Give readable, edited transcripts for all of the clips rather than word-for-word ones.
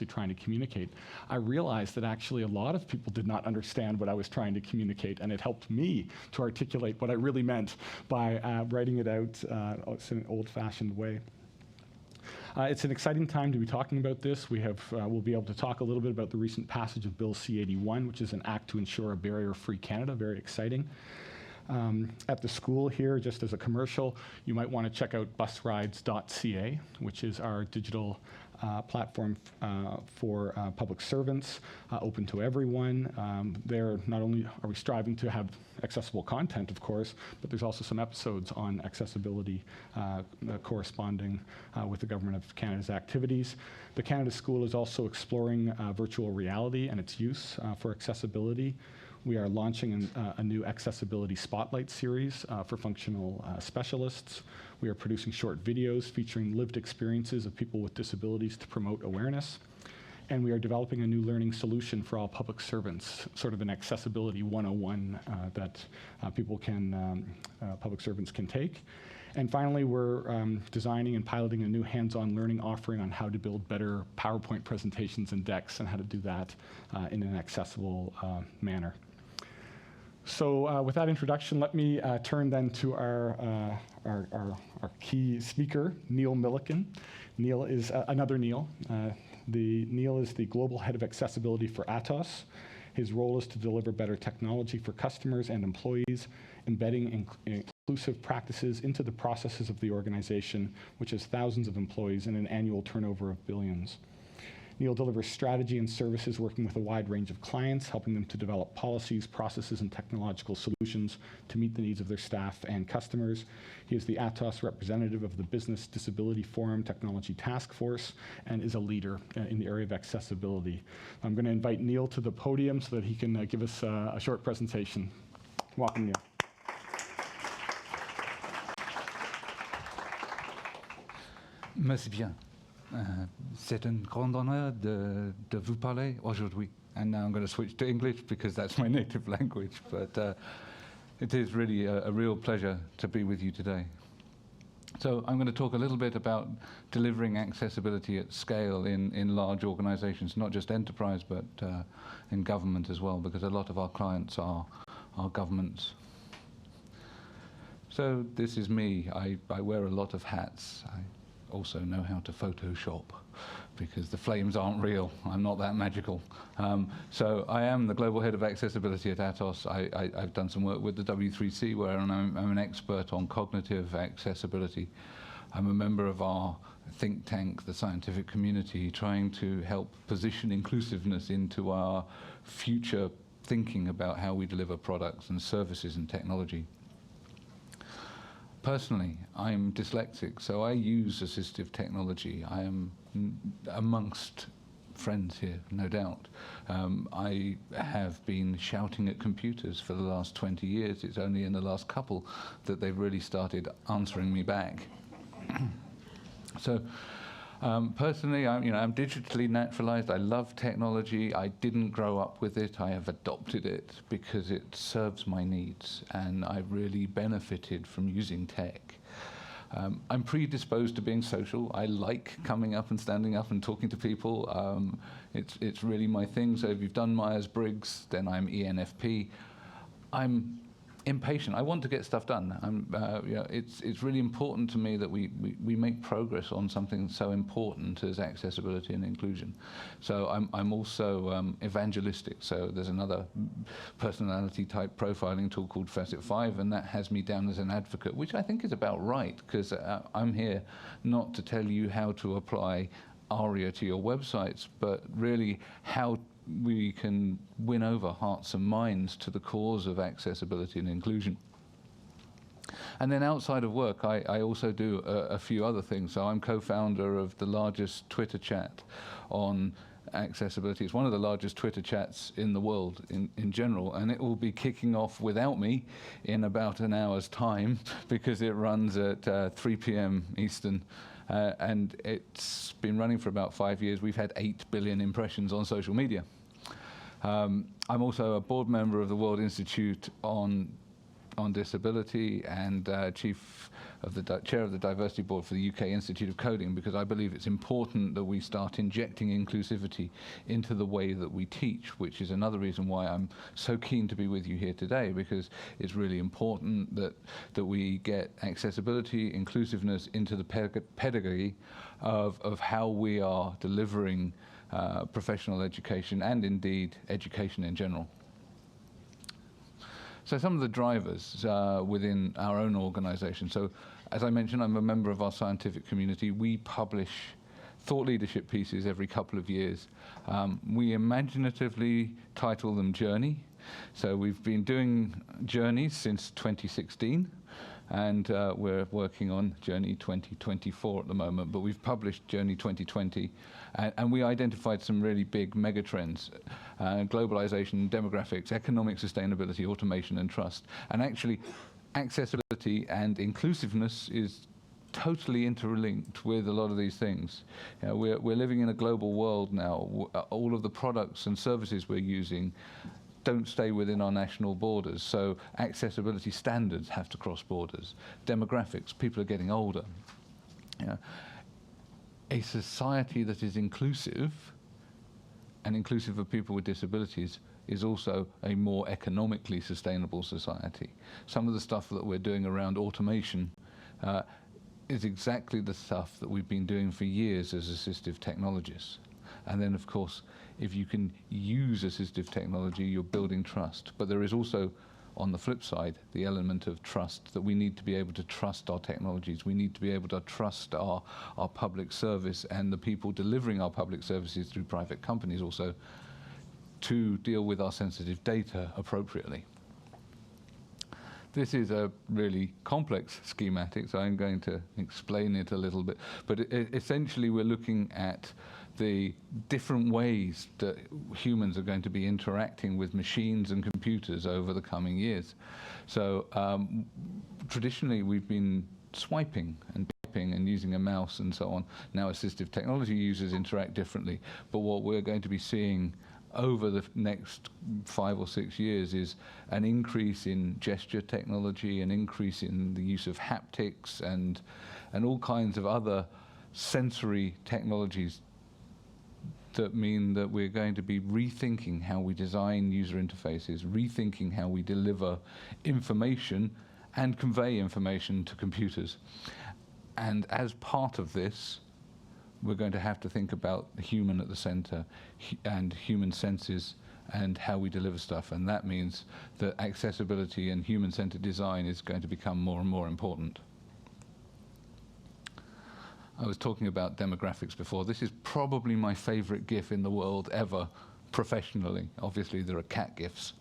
trying to communicate, I realized that actually a lot of people did not understand what I was trying to communicate, and it helped me to articulate what I really meant by writing it out in an old-fashioned way. It's an exciting time to be talking about this. We'll be able to talk a little bit about the recent passage of Bill C-81, which is an act to ensure a barrier-free Canada, very exciting. At the school here, just as a commercial, you might want to check out busrides.ca, which is our digital platform for public servants, open to everyone. There, not only are we striving to have accessible content, of course, but there's also some episodes on accessibility corresponding with the Government of Canada's activities. The Canada School is also exploring virtual reality and its use for accessibility. We are launching a new accessibility spotlight series for functional specialists. We are producing short videos featuring lived experiences of people with disabilities to promote awareness. And we are developing a new learning solution for all public servants, sort of an accessibility 101 that public servants can take. And finally, we're designing and piloting a new hands-on learning offering on how to build better PowerPoint presentations and decks and how to do that in an accessible manner. So with that introduction, let me turn then to our key speaker, Neil Milliken. Neil is another Neil. Neil is the Global Head of Accessibility for Atos. His role is to deliver better technology for customers and employees, embedding inclusive practices into the processes of the organization, which has thousands of employees and an annual turnover of billions. Neil delivers strategy and services working with a wide range of clients, helping them to develop policies, processes, and technological solutions to meet the needs of their staff and customers. He is the Atos representative of the Business Disability Forum Technology Task Force and is a leader in the area of accessibility. I'm going to invite Neil to the podium so that he can give us a short presentation. Welcome, Neil. Merci bien. C'est un grand honneur de vous parler aujourd'hui. And now I'm going to switch to English because that's my native language. But it is really a real pleasure to be with you today. So I'm going to talk a little bit about delivering accessibility at scale in large organizations, not just enterprise, but in government as well, because a lot of our clients are governments. So this is me. I wear a lot of hats. I also know how to Photoshop because the flames aren't real. I'm not that magical. So I am the Global Head of Accessibility at Atos. I've done some work with the W3C where I'm an expert on cognitive accessibility. I'm a member of our think tank, the scientific community, trying to help position inclusiveness into our future thinking about how we deliver products and services and technology. Personally, I'm dyslexic, so I use assistive technology. I am amongst friends here, no doubt. I have been shouting at computers for the last 20 years. It's only in the last couple that they've really started answering me back. So personally, I'm digitally naturalized. I love technology. I didn't grow up with it. I have adopted it because it serves my needs, and I've really benefited from using tech. I'm predisposed to being social. I like coming up and standing up and talking to people. It's really my thing. So if you've done Myers-Briggs, then I'm ENFP. I'm impatient. I want to get stuff done. It's really important to me that we make progress on something so important as accessibility and inclusion. So I'm also evangelistic. So there's another personality type profiling tool called Facet 5, and that has me down as an advocate, which I think is about right, because I'm here not to tell you how to apply ARIA to your websites, but really how we can win over hearts and minds to the cause of accessibility and inclusion. And then outside of work, I also do a few other things. So I'm co-founder of the largest Twitter chat on accessibility. It's one of the largest Twitter chats in the world in general, and it will be kicking off without me in about an hour's time because it runs at 3 p.m. Eastern. And it's been running for about 5 years. We've had 8 billion impressions on social media. I'm also a board member of the World Institute on on disability and chair of the diversity board for the UK Institute of Coding, because I believe it's important that we start injecting inclusivity into the way that we teach, which is another reason why I'm so keen to be with you here today, because it's really important that we get accessibility, inclusiveness into the pedagogy of how we are delivering professional education and indeed education in general. So some of the drivers within our own organization. So as I mentioned, I'm a member of our scientific community. We publish thought leadership pieces every couple of years. We imaginatively title them Journey. So we've been doing journeys since 2016, and we're working on Journey 2024 at the moment, but we've published Journey 2020, and we identified some really big megatrends: globalization, demographics, economic sustainability, automation, and trust. And actually, accessibility and inclusiveness is totally interlinked with a lot of these things. You know, we're living in a global world now. All of the products and services we're using don't stay within our national borders, so accessibility standards have to cross borders. Demographics, people are getting older. You know, a society that is inclusive and inclusive of people with disabilities is also a more economically sustainable society. Some of the stuff that we're doing around automation is exactly the stuff that we've been doing for years as assistive technologists. And then, of course, if you can use assistive technology, you're building trust. But there is also, on the flip side, the element of trust, that we need to be able to trust our technologies. We need to be able to trust our public service and the people delivering our public services through private companies also, to deal with our sensitive data appropriately. This is a really complex schematic, so I'm going to explain it a little bit. But essentially, we're looking at the different ways that humans are going to be interacting with machines and computers over the coming years. So traditionally, we've been swiping and typing and using a mouse and so on. Now assistive technology users interact differently. But what we're going to be seeing over the next 5 or 6 years is an increase in gesture technology, an increase in the use of haptics and all kinds of other sensory technologies that mean that we're going to be rethinking how we design user interfaces, rethinking how we deliver information and convey information to computers. And as part of this, we're going to have to think about the human at the center and human senses and how we deliver stuff. And that means that accessibility and human-centered design is going to become more and more important. I was talking about demographics before. This is probably my favorite GIF in the world ever, professionally. Obviously, there are cat GIFs.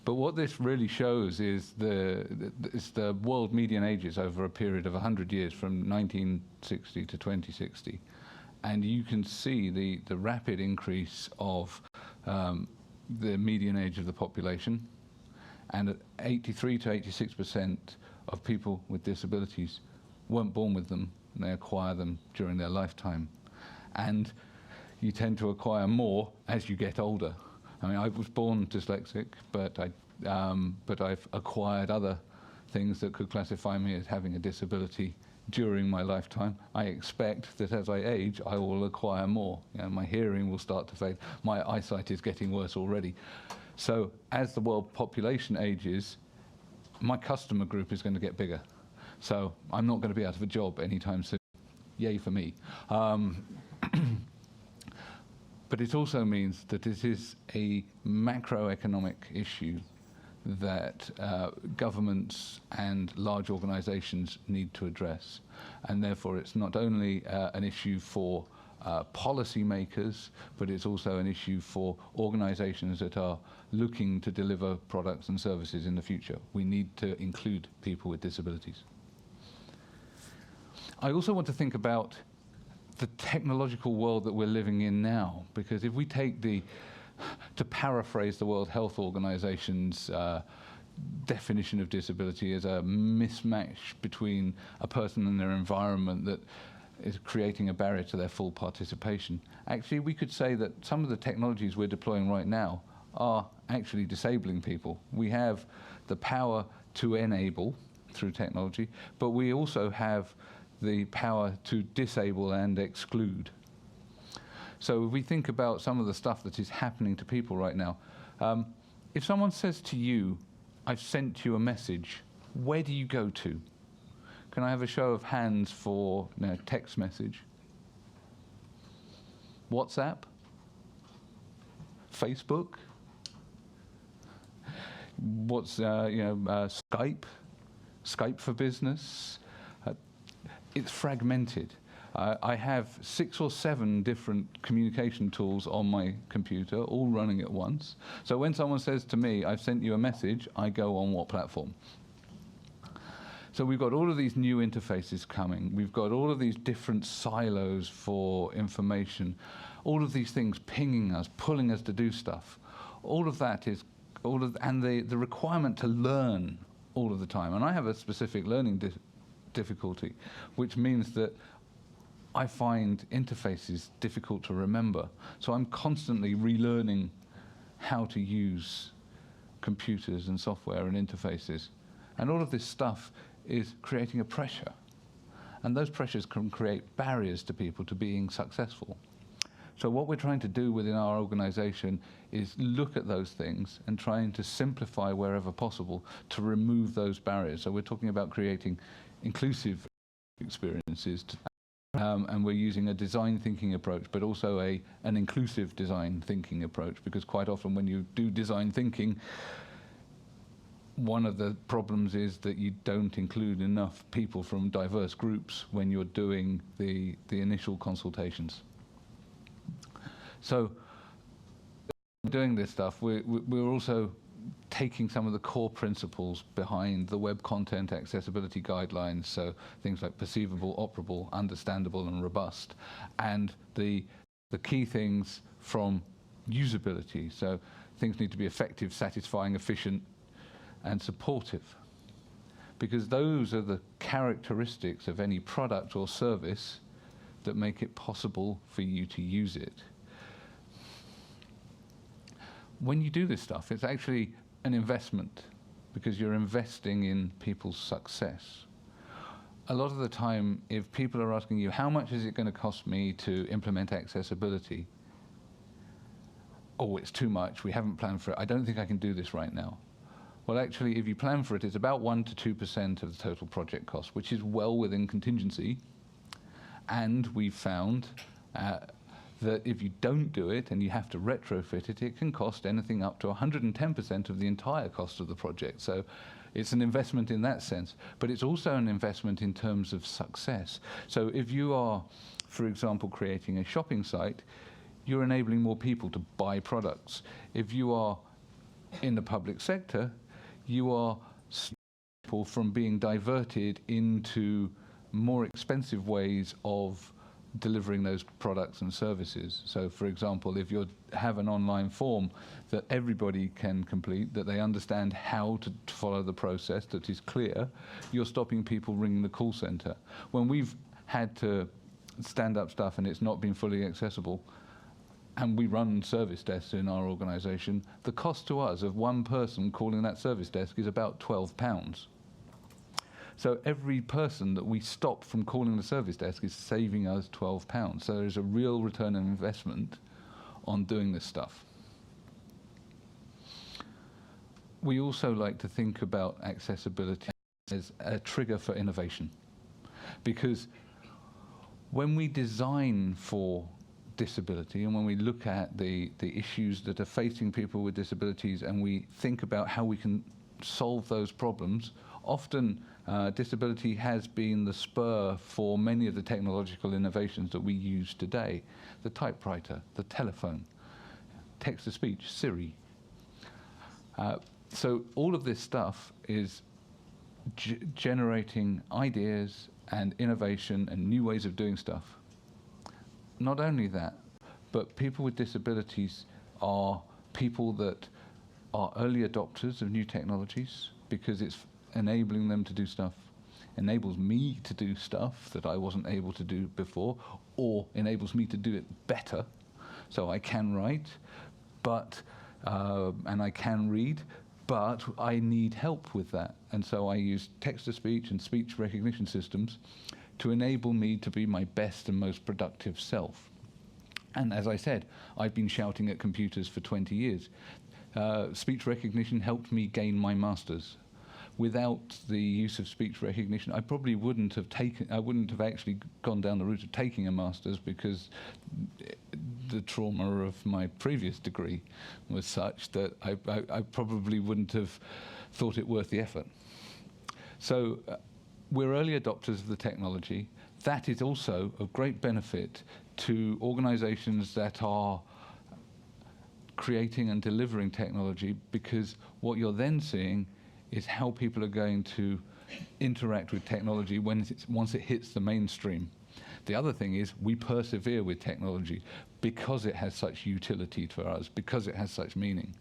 But what this really shows is the world median ages over a period of 100 years, from 1960 to 2060. And you can see the rapid increase of the median age of the population. And at 83 to 86% of people with disabilities weren't born with them, and they acquire them during their lifetime. And you tend to acquire more as you get older. I mean, I was born dyslexic, but I've acquired other things that could classify me as having a disability during my lifetime. I expect that as I age, I will acquire more. You know, my hearing will start to fade. My eyesight is getting worse already. So as the world population ages, my customer group is going to get bigger. So I'm not going to be out of a job anytime soon. Yay for me. But it also means that this is a macroeconomic issue that governments and large organizations need to address. And therefore, it's not only an issue for policymakers, but it's also an issue for organizations that are looking to deliver products and services in the future. We need to include people with disabilities. I also want to think about the technological world that we're living in now, because if we take to paraphrase the World Health Organization's definition of disability as a mismatch between a person and their environment that is creating a barrier to their full participation. Actually, we could say that some of the technologies we're deploying right now are actually disabling people. We have the power to enable through technology, but we also have the power to disable and exclude. So if we think about some of the stuff that is happening to people right now, if someone says to you, I've sent you a message, where do you go to? Can I have a show of hands for text message? WhatsApp? Facebook? What's Skype? Skype for business? It's fragmented. I have 6 or 7 different communication tools on my computer, all running at once. So when someone says to me, I've sent you a message, I go on what platform? So we've got all of these new interfaces coming. We've got all of these different silos for information, all of these things pinging us, pulling us to do stuff. All of that is, and the requirement to learn all of the time. And I have a specific learning difficulty, which means that I find interfaces difficult to remember. So I'm constantly relearning how to use computers and software and interfaces. And all of this stuff is creating a pressure. And those pressures can create barriers to people to being successful. So what we're trying to do within our organization is look at those things and trying to simplify wherever possible to remove those barriers. So we're talking about creating inclusive experiences, and we're using a design thinking approach, but also an inclusive design thinking approach, because quite often when you do design thinking, one of the problems is that you don't include enough people from diverse groups when you're doing the initial consultations. So doing this stuff, we're also taking some of the core principles behind the web content accessibility guidelines, so things like perceivable, operable, understandable, and robust, and the key things from usability. So things need to be effective, satisfying, efficient, and supportive, because those are the characteristics of any product or service that make it possible for you to use it. When you do this stuff, it's actually an investment, because you're investing in people's success. A lot of the time, if people are asking you, how much is it going to cost me to implement accessibility? Oh, it's too much, we haven't planned for it, I don't think I can do this right now. Well, actually, if you plan for it, it's about 1% to 2% of the total project cost, which is well within contingency. And we've found that if you don't do it and you have to retrofit it, it can cost anything up to 110% of the entire cost of the project. So it's an investment in that sense, but it's also an investment in terms of success. So if you are, for example, creating a shopping site, you're enabling more people to buy products. If you are in the public sector, you are stopping people from being diverted into more expensive ways of delivering those products and services. So, for example, if you have an online form that everybody can complete, that they understand how to follow the process, that is clear, you're stopping people ringing the call center. When we've had to stand up stuff and it's not been fully accessible, and we run service desks in our organization, the cost to us of one person calling that service desk is about £12. So every person that we stop from calling the service desk is saving us £12. So there's a real return on investment on doing this stuff. We also like to think about accessibility as a trigger for innovation, because when we design for disability and when we look at the issues that are facing people with disabilities and we think about how we can solve those problems, often disability has been the spur for many of the technological innovations that we use today. The typewriter, the telephone, text-to-speech, Siri. So all of this stuff is generating ideas and innovation and new ways of doing stuff. Not only that, but people with disabilities are people that are early adopters of new technologies, because it's enabling them to do stuff, enables me to do stuff that I wasn't able to do before, or enables me to do it better, so I can write. But and I can read, but I need help with that. And so I use text-to-speech and speech recognition systems to enable me to be my best and most productive self. And as I said, I've been shouting at computers for 20 years. Speech recognition helped me gain my master's. Without the use of speech recognition, I probably wouldn't have actually gone down the route of taking a master's, because the trauma of my previous degree was such that I probably wouldn't have thought it worth the effort. So we're early adopters of the technology. That is also of great benefit to organizations that are creating and delivering technology, because what you're then seeing is how people are going to interact with technology once it hits the mainstream. The other thing is we persevere with technology because it has such utility for us, because it has such meaning.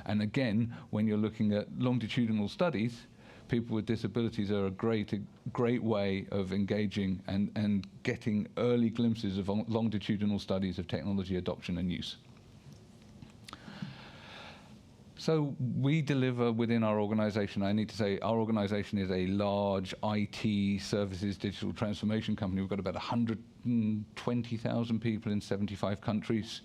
And again, when you're looking at longitudinal studies, people with disabilities are a great way of engaging and getting early glimpses of longitudinal studies of technology adoption and use. So we deliver within our organization. I need to say our organization is a large IT services digital transformation company. We've got about 120,000 people in 75 countries.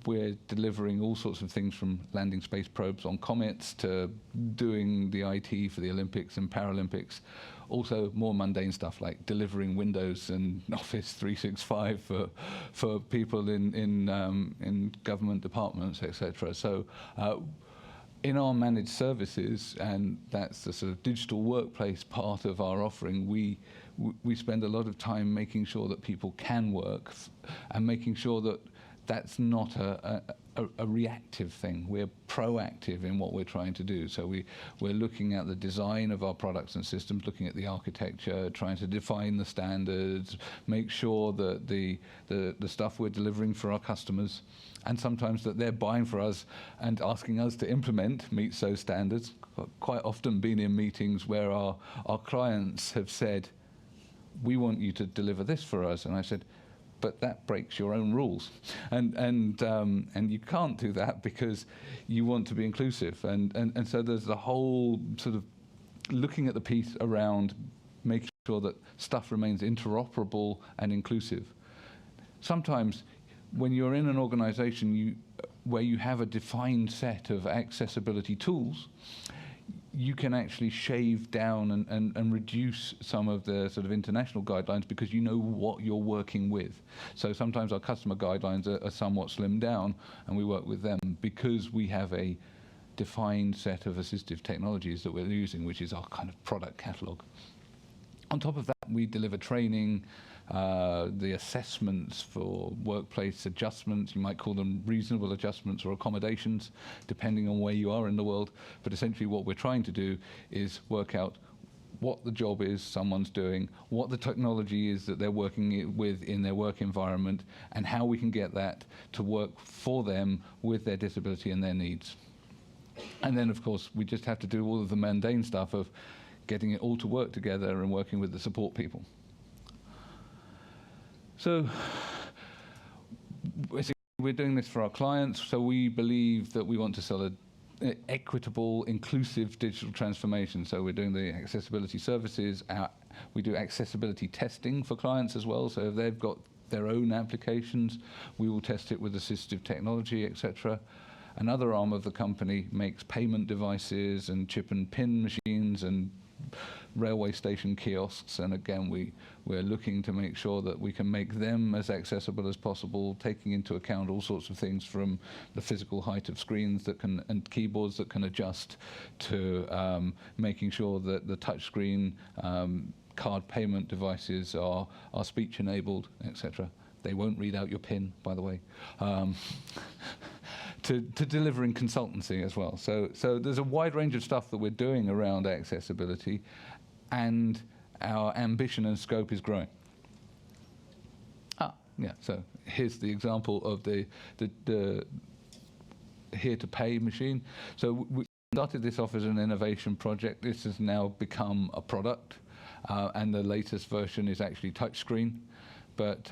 We're delivering all sorts of things, from landing space probes on comets to doing the IT for the Olympics and Paralympics. Also more mundane stuff like delivering Windows and Office 365 for people in government departments, etc. So in our managed services, and that's the sort of digital workplace part of our offering, we spend a lot of time making sure that people can work and making sure that that's not a reactive thing. We're proactive in what we're trying to do. So we're looking at the design of our products and systems, looking at the architecture, trying to define the standards, make sure that the stuff we're delivering for our customers, and sometimes that they're buying for us and asking us to implement, meets those standards. Quite often been in meetings where our clients have said, we want you to deliver this for us. And I said, but that breaks your own rules. And you can't do that because you want to be inclusive. And so there's the whole sort of looking at the piece around making sure that stuff remains interoperable and inclusive. Sometimes when you're in an organization where you have a defined set of accessibility tools, you can actually shave down and reduce some of the sort of international guidelines because you know what you're working with. So sometimes our customer guidelines are somewhat slimmed down, and we work with them because we have a defined set of assistive technologies that we're using, which is our kind of product catalog. On top of that, we deliver training, the assessments for workplace adjustments. You might call them reasonable adjustments or accommodations, depending on where you are in the world. But essentially what we're trying to do is work out what the job is someone's doing, what the technology is that they're working with in their work environment, and how we can get that to work for them with their disability and their needs. And then, of course, we just have to do all of the mundane stuff of getting it all to work together and working with the support people. So we're doing this for our clients, so we believe that we want to sell an equitable, inclusive digital transformation. So we're doing the accessibility services. We do accessibility testing for clients as well. So if they've got their own applications, we will test it with assistive technology, etc. Another arm of the company makes payment devices and chip and pin machines and railway station kiosks, and again we're looking to make sure that we can make them as accessible as possible, taking into account all sorts of things from the physical height of screens that can and keyboards that can adjust to making sure that the touchscreen card payment devices are speech enabled, etc. They won't read out your PIN, by the way. To delivering consultancy as well. So there's a wide range of stuff that we're doing around accessibility, and our ambition and scope is growing. Yeah, so here's the example of the here to pay machine. So we started this off as an innovation project. This has now become a product, and the latest version is actually touchscreen. But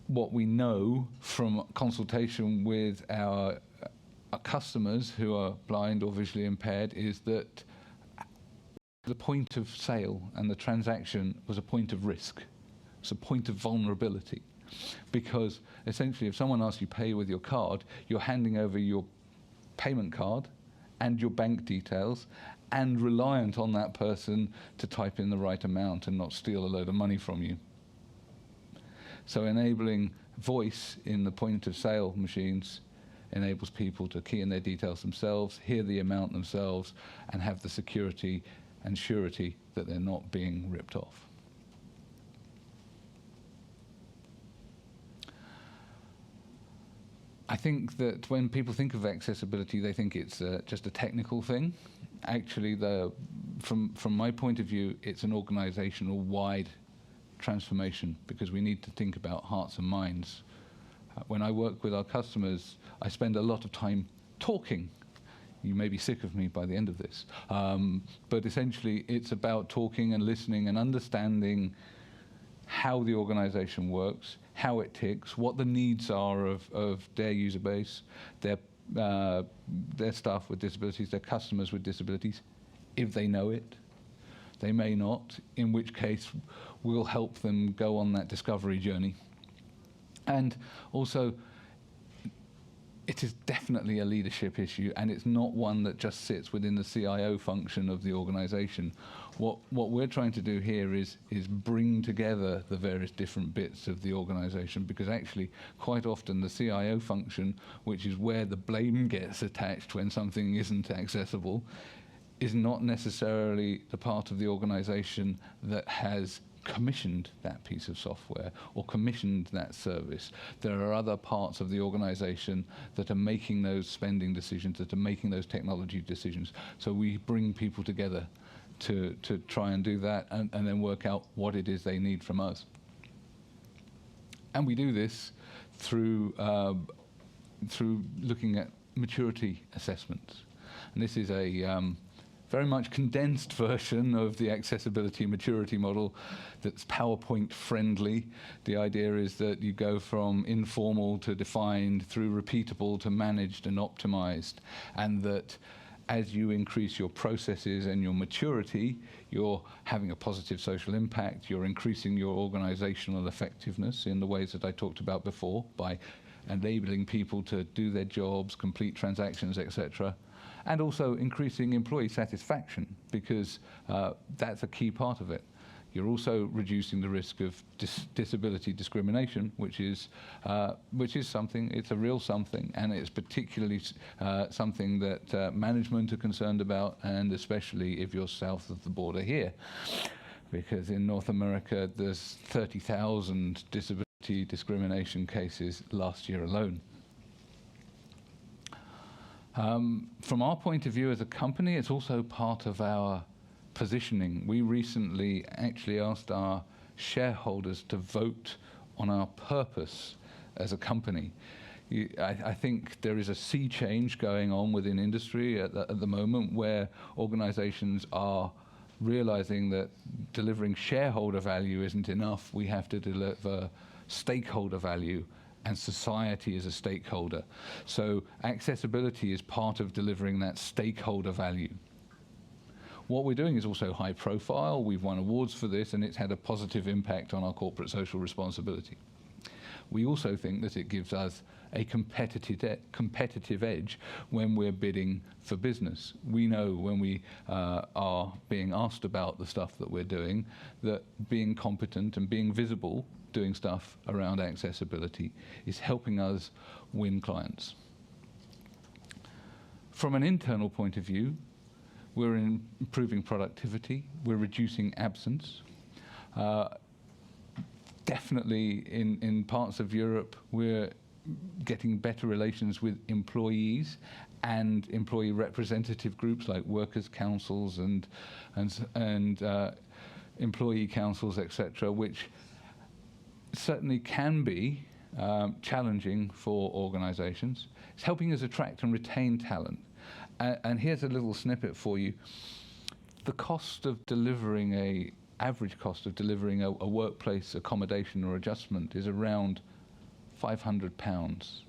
what we know from consultation with our our customers who are blind or visually impaired is that the point of sale and the transaction was a point of risk. It's a point of vulnerability. Because essentially if someone asks you pay with your card, you're handing over your payment card and your bank details and reliant on that person to type in the right amount and not steal a load of money from you. So enabling voice in the point of sale machines enables people to key in their details themselves, hear the amount themselves, and have the security and surety that they're not being ripped off. I think that when people think of accessibility, they think it's just a technical thing. Actually, from my point of view, it's an organizational-wide transformation, because we need to think about hearts and minds. When I work with our customers, I spend a lot of time talking. You may be sick of me by the end of this. But essentially, it's about talking and listening and understanding how the organization works, how it ticks, what the needs are of their user base, their staff with disabilities, their customers with disabilities, if they know it. They may not, in which case we'll help them go on that discovery journey. And also, it is definitely a leadership issue, and it's not one that just sits within the CIO function of the organization. What we're trying to do here is bring together the various different bits of the organization, because actually quite often the CIO function, which is where the blame gets attached when something isn't accessible, is not necessarily the part of the organization that has commissioned that piece of software or commissioned that service. There are other parts of the organization that are making those spending decisions, that are making those technology decisions. So we bring people together to try and do that, and then work out what it is they need from us. And we do this through looking at maturity assessments. And this is a very much condensed version of the accessibility maturity model that's PowerPoint friendly. The idea is that you go from informal to defined, through repeatable to managed and optimized, and that as you increase your processes and your maturity, you're having a positive social impact, you're increasing your organizational effectiveness in the ways that I talked about before, by enabling people to do their jobs, complete transactions, etc., and also increasing employee satisfaction, because that's a key part of it. You're also reducing the risk of disability discrimination, which is something, it's a real something, and it's particularly something that management are concerned about, and especially if you're south of the border here. Because in North America, there's 30,000 disability discrimination cases last year alone. From our point of view as a company, it's also part of our positioning. We recently actually asked our shareholders to vote on our purpose as a company. I think there is a sea change going on within industry at the moment, where organizations are realizing that delivering shareholder value isn't enough. We have to deliver stakeholder value, and society is a stakeholder. So accessibility is part of delivering that stakeholder value. What we're doing is also high profile. We've won awards for this, and it's had a positive impact on our corporate social responsibility. We also think that it gives us a competitive edge when we're bidding for business. We know when we are being asked about the stuff that we're doing, that being competent and being visible, doing stuff around accessibility, is helping us win clients. From an internal point of view, we're improving productivity, we're reducing absence. Definitely in parts of Europe, we're getting better relations with employees and employee representative groups like workers' councils and employee councils, etc., which certainly can be challenging for organizations. It's helping us attract and retain talent. And here's a little snippet for you. The cost of delivering average cost of delivering a workplace accommodation or adjustment is around £500.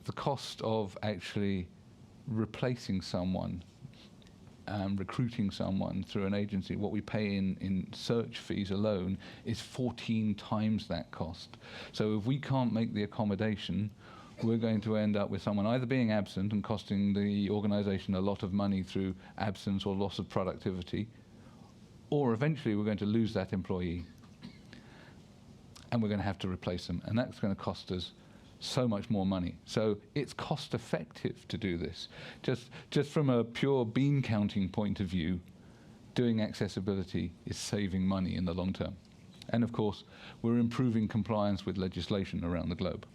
the cost of actually replacing someone, recruiting someone through an agency, what we pay in search fees alone is 14 times that cost. So if we can't make the accommodation, we're going to end up with someone either being absent and costing the organisation a lot of money through absence or loss of productivity, or eventually we're going to lose that employee and we're going to have to replace them, and that's going to cost us so much more money. So it's cost effective to do this. Just from a pure bean counting point of view, doing accessibility is saving money in the long term. And of course, we're improving compliance with legislation around the globe.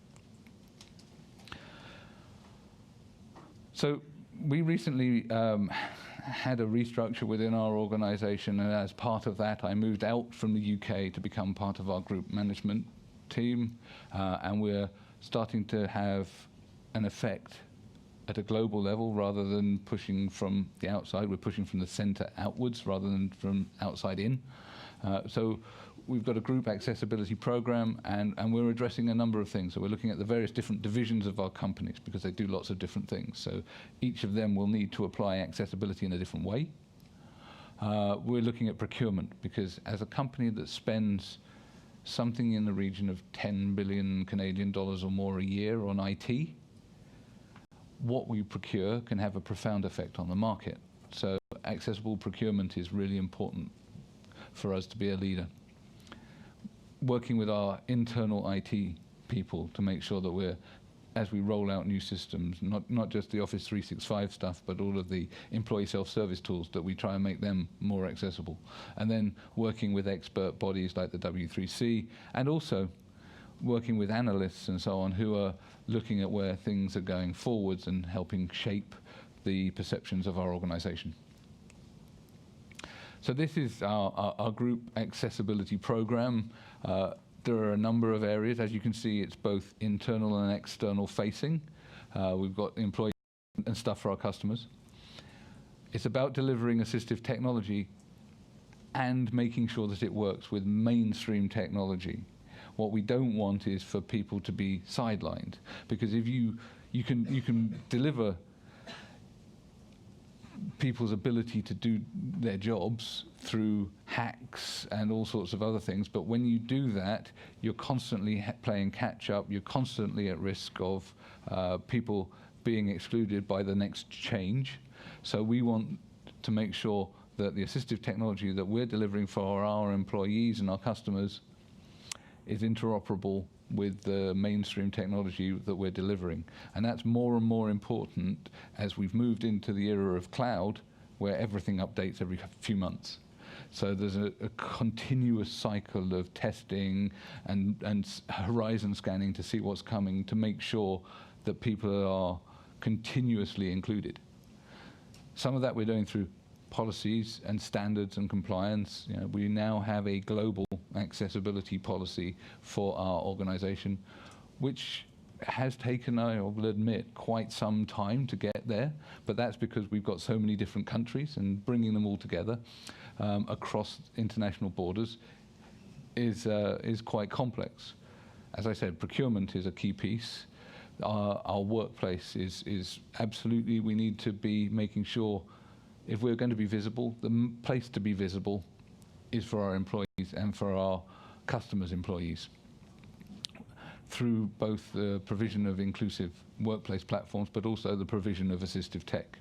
So we recently had a restructure within our organization, and as part of that, I moved out from the UK to become part of our group management team, and we're starting to have an effect at a global level rather than pushing from the outside. We're pushing from the center outwards rather than from outside in. So we've got a group accessibility program, and we're addressing a number of things. So we're looking at the various different divisions of our companies because they do lots of different things. So each of them will need to apply accessibility in a different way. We're looking at procurement because as a company that spends something in the region of 10 billion Canadian dollars or more a year on IT, what we procure can have a profound effect on the market. So accessible procurement is really important for us to be a leader. Working with our internal IT people to make sure that we're, as we roll out new systems, not just the Office 365 stuff, but all of the employee self-service tools, that we try and make them more accessible. And then working with expert bodies like the W3C, and also working with analysts and so on who are looking at where things are going forwards and helping shape the perceptions of our organization. So this is our group accessibility program. There are a number of areas. As you can see, it's both internal and external facing. We've got employee and stuff for our customers. It's about delivering assistive technology and making sure that it works with mainstream technology. What we don't want is for people to be sidelined, because if you can deliver people's ability to do their jobs through hacks and all sorts of other things, but when you do that, you're constantly playing catch up, you're constantly at risk of people being excluded by the next change. So we want to make sure that the assistive technology that we're delivering for our employees and our customers is interoperable with the mainstream technology that we're delivering. And that's more and more important as we've moved into the era of cloud, where everything updates every few months. So there's a continuous cycle of testing and horizon scanning to see what's coming, to make sure that people are continuously included. Some of that we're doing through policies and standards and compliance. You know, we now have a global accessibility policy for our organization, which has taken, I will admit, quite some time to get there, but that's because we've got so many different countries, and bringing them all together across international borders is quite complex. As I said, procurement is a key piece. Our workplace is absolutely, we need to be making sure, if we're going to be visible, the place to be visible is for our employees and for our customers' employees, through both the provision of inclusive workplace platforms, but also the provision of assistive tech.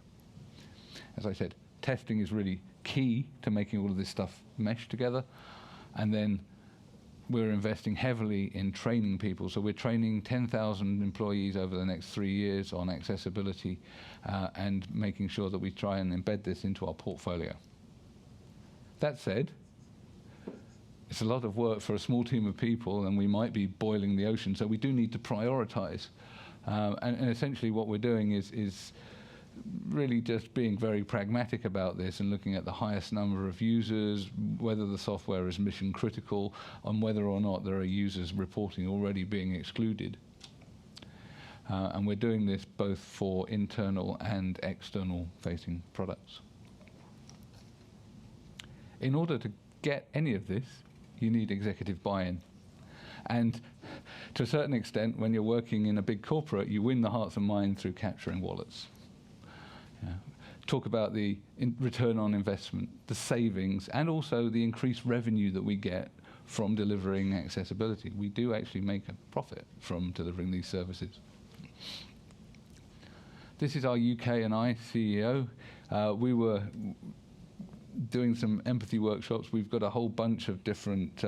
As I said, testing is really key to making all of this stuff mesh together. And then we're investing heavily in training people. So we're training 10,000 employees over the next 3 years on accessibility, and making sure that we try and embed this into our portfolio. That said, it's a lot of work for a small team of people, and we might be boiling the ocean, so we do need to prioritize. And essentially what we're doing is really just being very pragmatic about this and looking at the highest number of users, whether the software is mission critical, and whether or not there are users reporting already being excluded. And we're doing this both for internal and external facing products. In order to get any of this, you need executive buy-in. And to a certain extent, when you're working in a big corporate, you win the hearts and minds through capturing wallets. Yeah. Talk about the return on investment, the savings, and also the increased revenue that we get from delivering accessibility. We do actually make a profit from delivering these services. This is our UK and I CEO. We were doing some empathy workshops. We've got a whole bunch of different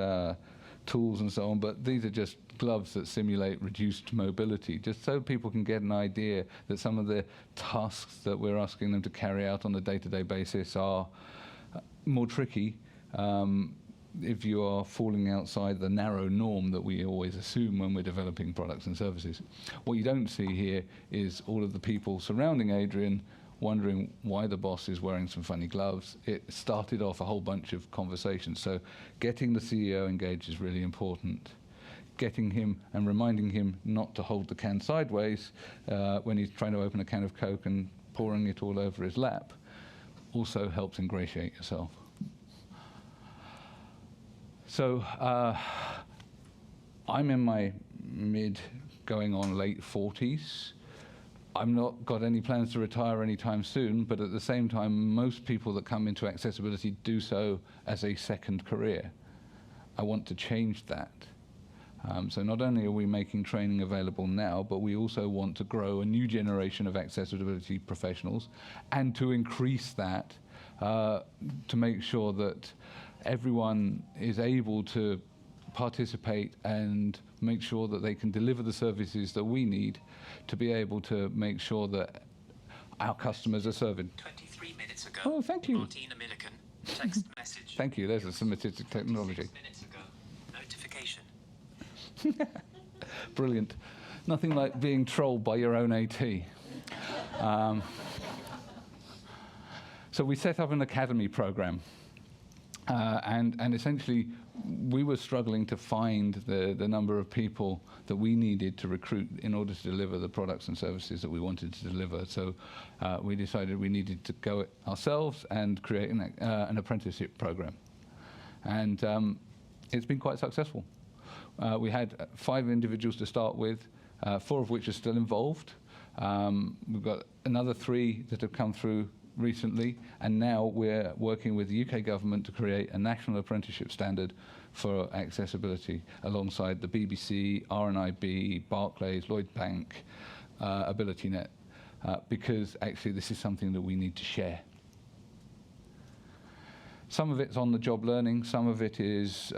tools and so on, but these are just gloves that simulate reduced mobility, just so people can get an idea that some of the tasks that we're asking them to carry out on a day-to-day basis are more tricky if you are falling outside the narrow norm that we always assume when we're developing products and services. What you don't see here is all of the people surrounding Adrian wondering why the boss is wearing some funny gloves. It started off a whole bunch of conversations. So getting the CEO engaged is really important. Getting him and reminding him not to hold the can sideways when he's trying to open a can of Coke and pouring it all over his lap also helps ingratiate yourself. So I'm in my mid, going on late 40s. I've not got any plans to retire anytime soon, but at the same time, most people that come into accessibility do so as a second career. I want to change that. So not only are we making training available now, but we also want to grow a new generation of accessibility professionals and to increase that to make sure that everyone is able to participate and make sure that they can deliver the services that we need to be able to make sure that our customers are served. 23 minutes ago. Oh, thank you. Martina Milliken. Text message. Thank you. There's a submitted technology. 6 minutes ago. Notification. Brilliant. Nothing like being trolled by your own AT. So we set up an academy program. And essentially, we were struggling to find the number of people that we needed to recruit in order to deliver the products and services that we wanted to deliver. So we decided we needed to go it ourselves and create an apprenticeship program. And it's been quite successful. We had 5 individuals to start with, 4 of which are still involved. We've got another 3 that have come through recently, and now we're working with the UK government to create a national apprenticeship standard for accessibility alongside the BBC, RNIB, Barclays, Lloyds Bank, AbilityNet, because actually this is something that we need to share. Some of it's on-the-job learning, some of it is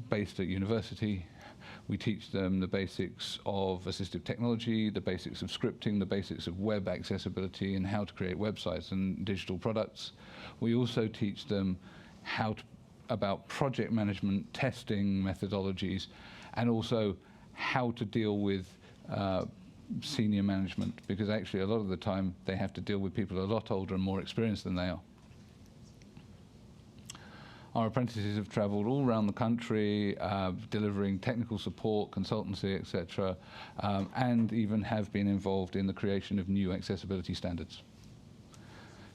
based at university. We teach them the basics of assistive technology, the basics of scripting, the basics of web accessibility, and how to create websites and digital products. We also teach them about project management, testing methodologies, and also how to deal with senior management, because actually a lot of the time they have to deal with people a lot older and more experienced than they are. Our apprentices have travelled all around the country, delivering technical support, consultancy, etc., and even have been involved in the creation of new accessibility standards.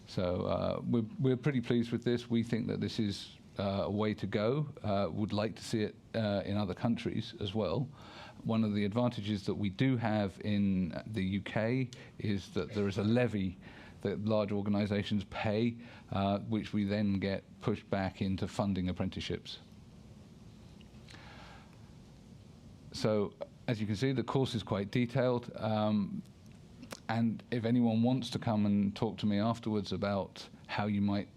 So we're pretty pleased with this. We think that this is a way to go. Would like to see it in other countries as well. One of the advantages that we do have in the UK is that there is a levy that large organisations pay, which we then get pushed back into funding apprenticeships. So, as you can see, the course is quite detailed, and if anyone wants to come and talk to me afterwards about how you might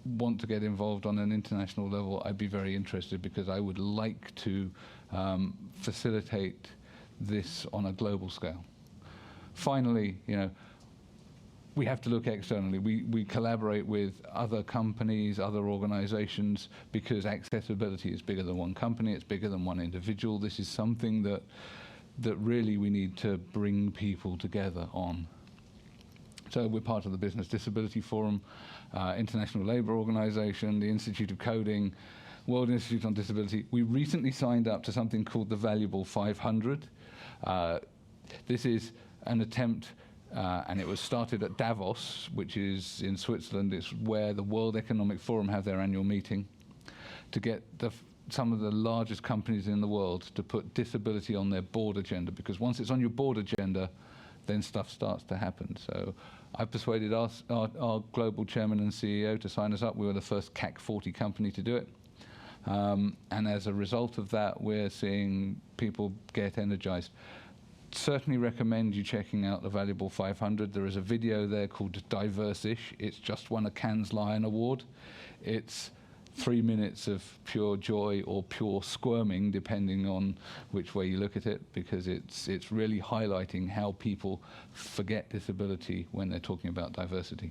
want to get involved on an international level, I'd be very interested, because I would like to facilitate this on a global scale. Finally, we have to look externally. We collaborate with other companies, other organizations, because accessibility is bigger than one company, it's bigger than one individual. This is something that really we need to bring people together on. So we're part of the Business Disability Forum, International Labour Organization, the Institute of Coding, World Institute on Disability. We recently signed up to something called the Valuable 500. This is an attempt, and it was started at Davos, which is in Switzerland. It's where the World Economic Forum have their annual meeting, to get some of the largest companies in the world to put disability on their board agenda, because once it's on your board agenda, then stuff starts to happen. So I persuaded our global chairman and CEO to sign us up. We were the first CAC 40 company to do it. And as a result of that, we're seeing people get energized. Certainly recommend you checking out the Valuable 500. There is a video there called Diverse-ish. It's just won a Cannes Lion Award. It's 3 minutes of pure joy or pure squirming, depending on which way you look at it, because it's really highlighting how people forget disability when they're talking about diversity.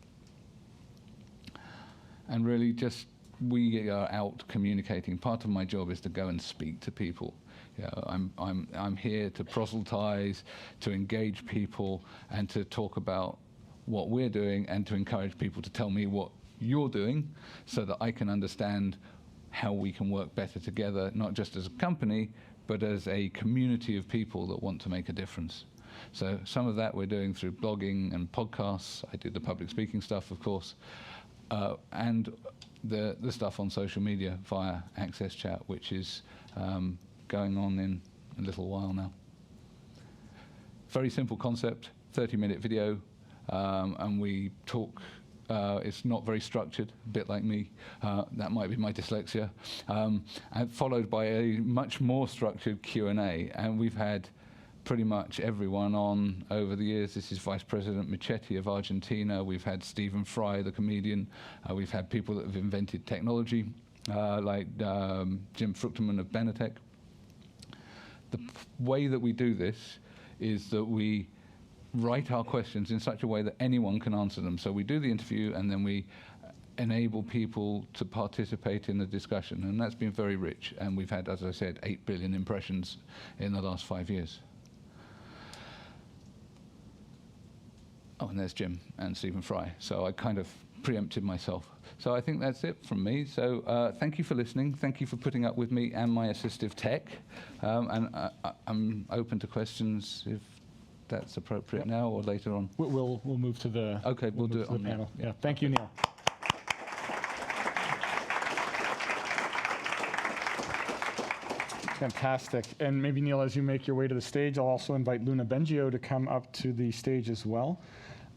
And really just, we are out communicating. Part of my job is to go and speak to people. You know, I'm here to proselytize, to engage people, and to talk about what we're doing, and to encourage people to tell me what you're doing, so that I can understand how we can work better together, not just as a company, but as a community of people that want to make a difference. So some of that we're doing through blogging and podcasts. I do the public speaking stuff, of course, and the stuff on social media via Access Chat, which is going on in a little while now. Very simple concept, 30-minute video, and we talk. It's not very structured, a bit like me. That might be my dyslexia. And followed by a much more structured Q&A. And we've had pretty much everyone on over the years. This is Vice President Michetti of Argentina. We've had Stephen Fry, the comedian. We've had people that have invented technology, like Jim Fruchterman of Benetech. The way that we do this is that we write our questions in such a way that anyone can answer them. So we do the interview, and then we enable people to participate in the discussion, and that's been very rich. And we've had, as I said, 8 billion impressions in the last 5 years. Oh, and there's Jim and Stephen Fry. So I kind of preempted myself. So I think that's it from me. So thank you for listening. Thank you for putting up with me and my assistive tech. And I'm open to questions if that's appropriate now or later on. We'll move to the Okay, we'll do it on the panel. now. Yeah, thank you, Neil. Fantastic. And maybe, Neil, as you make your way to the stage, I'll also invite Luna Bengio to come up to the stage as well.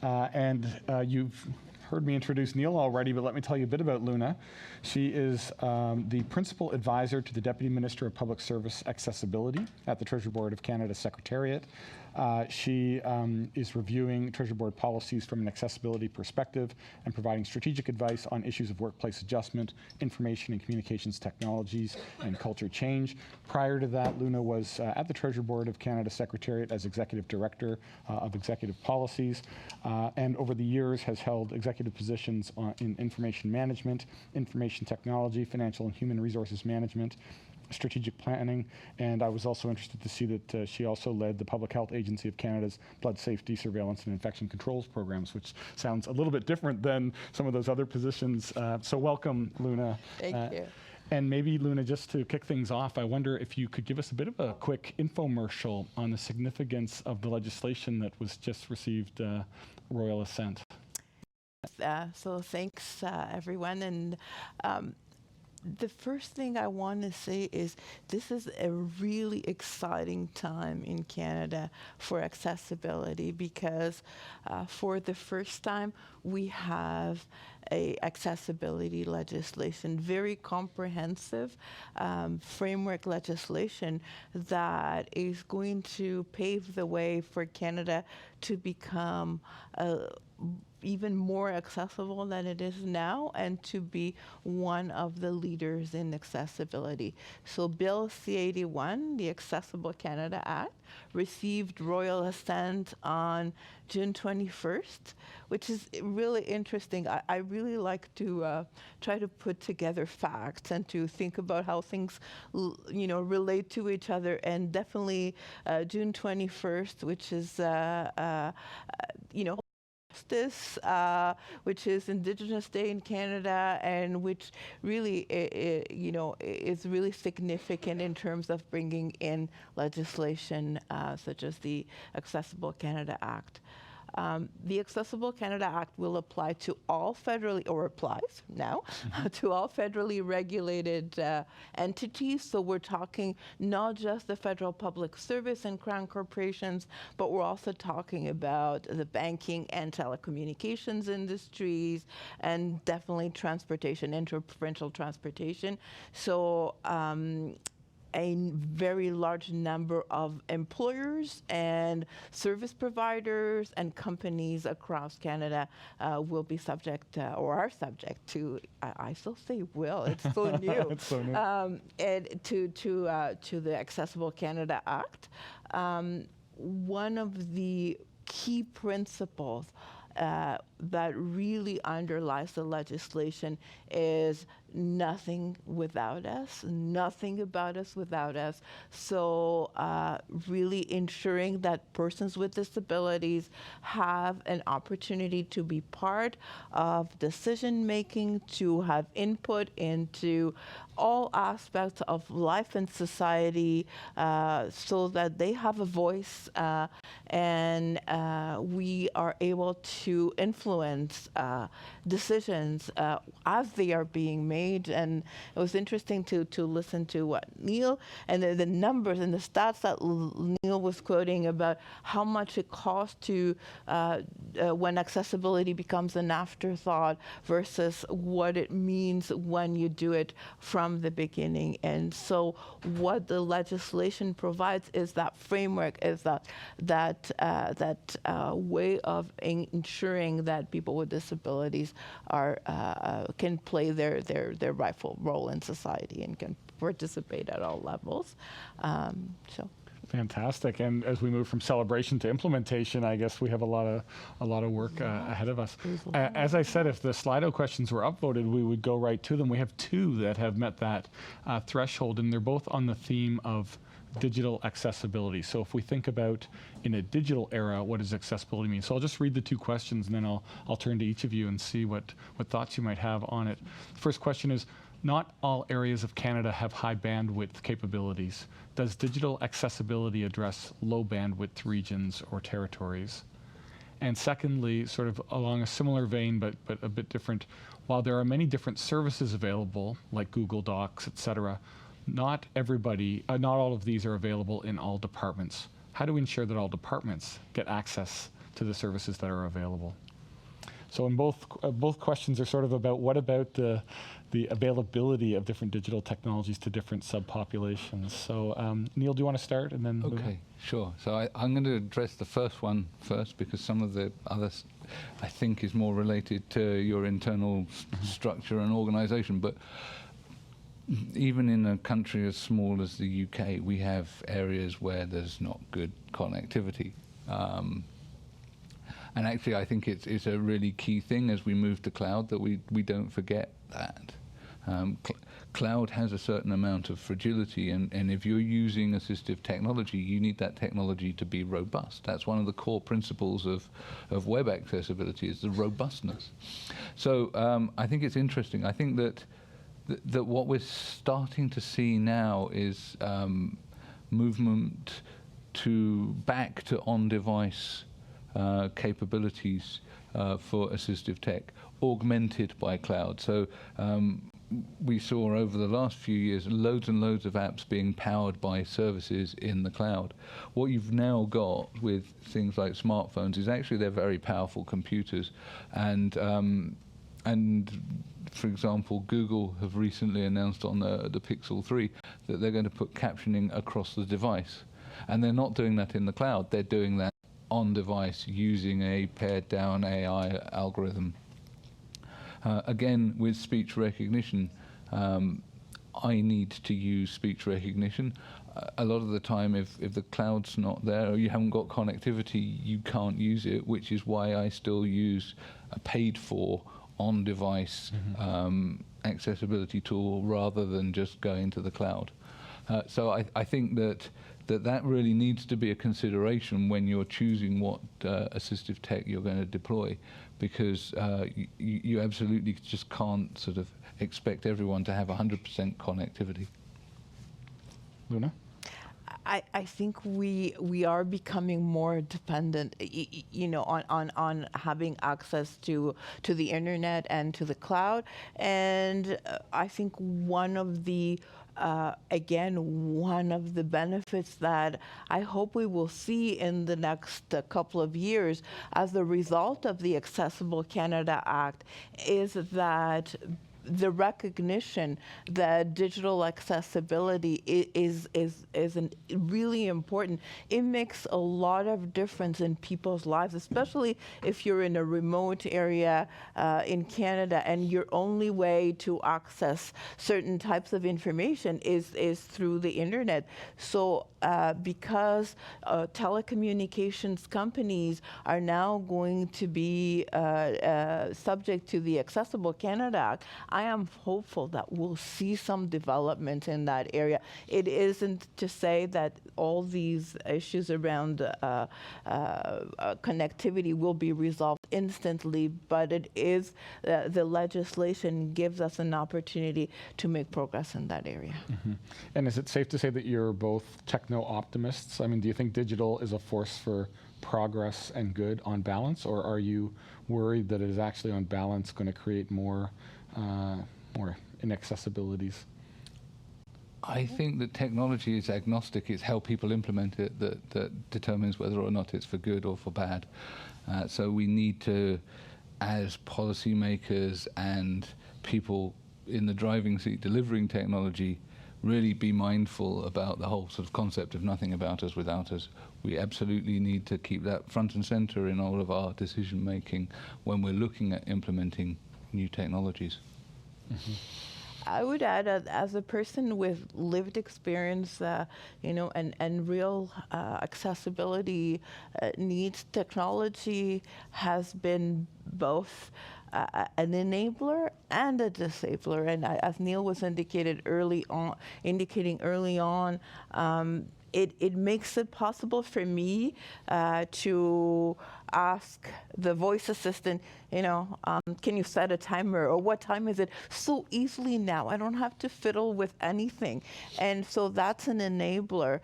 You've heard me introduce Neil already, but let me tell you a bit about Luna. She is the Principal Advisor to the Deputy Minister of Public Service Accessibility at the Treasury Board of Canada Secretariat. She is reviewing Treasury Board policies from an accessibility perspective and providing strategic advice on issues of workplace adjustment, information and communications technologies, and culture change. Prior to that, Luna was at the Treasury Board of Canada Secretariat as Executive Director of Executive Policies, and over the years has held executive positions in information management, information technology, financial and human resources management, strategic planning, and I was also interested to see that she also led the Public Health Agency of Canada's Blood Safety, Surveillance and Infection Controls programs, which sounds a little bit different than some of those other positions. So welcome, Luna. Thank you. And maybe, Luna, just to kick things off, I wonder if you could give us a bit of a quick infomercial on the significance of the legislation that was just received royal assent. So thanks, everyone. And the first thing I want to say is this is a really exciting time in Canada for accessibility, because for the first time we have a accessibility legislation, very comprehensive framework legislation that is going to pave the way for Canada to become even more accessible than it is now, and to be one of the leaders in accessibility. So Bill C-81, the Accessible Canada Act, received royal assent on June 21st, which is really interesting. I really like to try to put together facts and to think about how things relate to each other. And definitely June 21st, which is Justice, which is Indigenous Day in Canada, and which really, is really significant in terms of bringing in legislation such as the Accessible Canada Act. The Accessible Canada Act will apply to all federally, or applies now, to all federally regulated entities. So we're talking not just the federal public service and crown corporations, but we're also talking about the banking and telecommunications industries, and definitely transportation, interprovincial transportation. So a very large number of employers and service providers and companies across Canada will be subject or are subject to, I still say will, it's so new, It's so new. and to the Accessible Canada Act. One of the key principles that really underlies the legislation is nothing without us, nothing about us without us. So really ensuring that persons with disabilities have an opportunity to be part of decision making, to have input into all aspects of life and society, so that they have a voice and we are able to influence decisions as they are being made. And it was interesting to listen to what Neil and the numbers and the stats that Neil was quoting about how much it costs to when accessibility becomes an afterthought versus what it means when you do it from the beginning. And so what the legislation provides is that framework, is that way of ensuring that people with disabilities can play their rightful role in society and can participate at all levels. Fantastic. And as we move from celebration to implementation, I guess we have a lot of work ahead of us. As I said, if the Slido questions were upvoted, we would go right to them. We have two that have met that threshold, and they're both on the theme of digital accessibility. So if we think about in a digital era, what does accessibility mean? So I'll just read the two questions, and then I'll turn to each of you and see what thoughts you might have on it. The first question is, not all areas of Canada have high bandwidth capabilities. Does digital accessibility address low bandwidth regions or territories? And secondly, sort of along a similar vein, but a bit different, while there are many different services available, like Google Docs, et cetera, not all of these are available in all departments. How do we ensure that all departments get access to the services that are available? So in both questions are sort of about what about the availability of different digital technologies to different subpopulations. So Neil, do you want to start and then? Okay, sure. So I'm going to address the first one first, because some of the others I think is more related to your internal structure and organization. But even in a country as small as the UK, we have areas where there's not good connectivity. And actually, I think it's a really key thing as we move to cloud that we don't forget that. Cloud has a certain amount of fragility, and if you're using assistive technology, you need that technology to be robust. That's one of the core principles of web accessibility, is the robustness. So I think it's interesting. I think that what we're starting to see now is movement back to on-device capabilities for assistive tech, augmented by cloud. So we saw over the last few years loads and loads of apps being powered by services in the cloud. What you've now got with things like smartphones is actually they're very powerful computers, and for example, Google have recently announced on the Pixel 3 that they're going to put captioning across the device, and they're not doing that in the cloud. They're doing that on device using a pared down AI algorithm. Again, with speech recognition, I need to use speech recognition. A lot of the time, if the cloud's not there or you haven't got connectivity, you can't use it, which is why I still use a paid-for on-device accessibility tool rather than just going to the cloud. So I think that really needs to be a consideration when you're choosing what assistive tech you're going to deploy, because you absolutely just can't sort of expect everyone to have 100% connectivity. Luna? I think we are becoming more dependent, on having access to the internet and to the cloud. And I think one of the benefits that I hope we will see in the next couple of years as a result of the Accessible Canada Act is that the recognition that digital accessibility is really important. It makes a lot of difference in people's lives, especially if you're in a remote area in Canada and your only way to access certain types of information is through the internet. So because telecommunications companies are now going to be subject to the Accessible Canada Act, I am hopeful that we'll see some development in that area. It isn't to say that all these issues around connectivity will be resolved instantly, but it is the legislation gives us an opportunity to make progress in that area. Mm-hmm. And is it safe to say that you're both techno-optimists? I mean, do you think digital is a force for progress and good on balance, or are you worried that it is actually on balance going to create more inaccessibilities? I think that technology is agnostic. It's how people implement it that determines whether or not it's for good or for bad. So we need to, as policymakers and people in the driving seat delivering technology, really be mindful about the whole sort of concept of nothing about us without us. We absolutely need to keep that front and center in all of our decision making when we're looking at implementing new technologies. Mm-hmm. I would add, as a person with lived experience, and real accessibility needs, technology has been both an enabler and a disabler. And as Neil was indicating early on, it makes it possible for me to ask the voice assistant, can you set a timer, or what time is it, so easily now. I don't have to fiddle with anything. And so that's an enabler.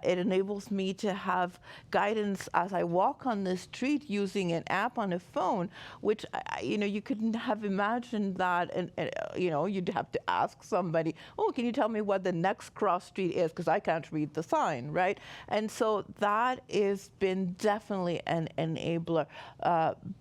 It enables me to have guidance as I walk on the street using an app on a phone, which, you couldn't have imagined that, and you'd have to ask somebody, can you tell me what the next cross street is, because I can't read the sign, right? And so that has been definitely an enabler.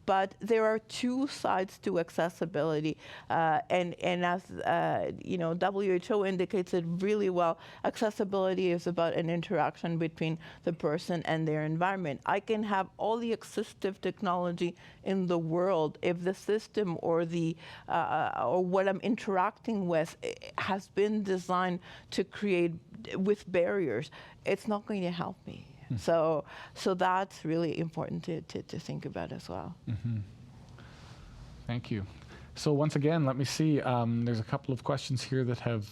But there are two sides to accessibility, and as WHO indicates it really well, accessibility is about an interaction between the person and their environment. I can have all the assistive technology in the world if the system or or what I'm interacting with has been designed to create with barriers, it's not going to help me. So that's really important to think about as well. Mm-hmm. Thank you. So once again, let me see. There's a couple of questions here that have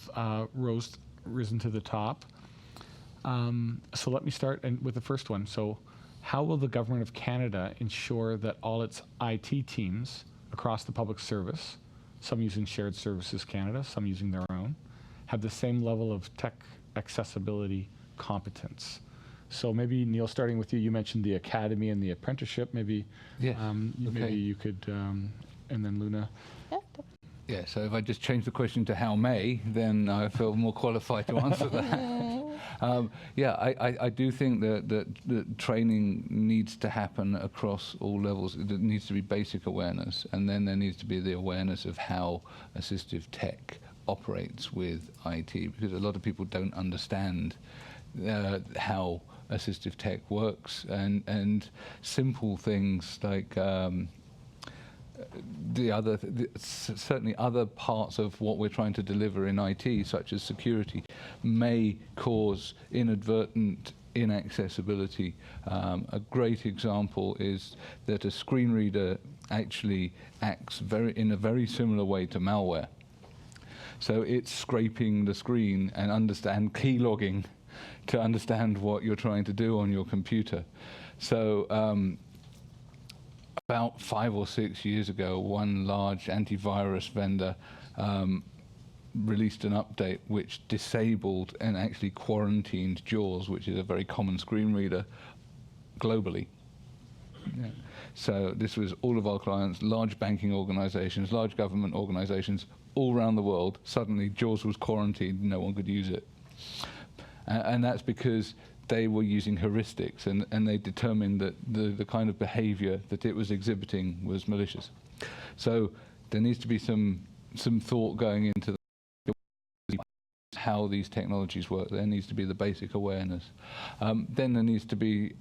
risen to the top. So let me start with the first one. So how will the Government of Canada ensure that all its IT teams across the public service, some using Shared Services Canada, some using their own, have the same level of tech accessibility competence? So maybe, Neil, starting with you, you mentioned the academy and the apprenticeship. Maybe, okay. Maybe you could, and then Luna. Yeah, so if I just change the question to how may, then I feel more qualified to answer that. I do think that training needs to happen across all levels. There needs to be basic awareness, and then there needs to be the awareness of how assistive tech operates with IT, because a lot of people don't understand how assistive tech works, and simple things like certainly other parts of what we're trying to deliver in IT, such as security, may cause inadvertent inaccessibility. A great example is that a screen reader actually acts in a very similar way to malware. So it's scraping the screen and keylogging to understand what you're trying to do on your computer. So about 5 or 6 years ago, one large antivirus vendor released an update which disabled and actually quarantined JAWS, which is a very common screen reader, globally. Yeah. So this was all of our clients, large banking organizations, large government organizations, all around the world. Suddenly JAWS was quarantined, no one could use it. And that's because they were using heuristics, and they determined that the kind of behavior that it was exhibiting was malicious. So there needs to be some thought going into how these technologies work. There needs to be the basic awareness. Then there needs to be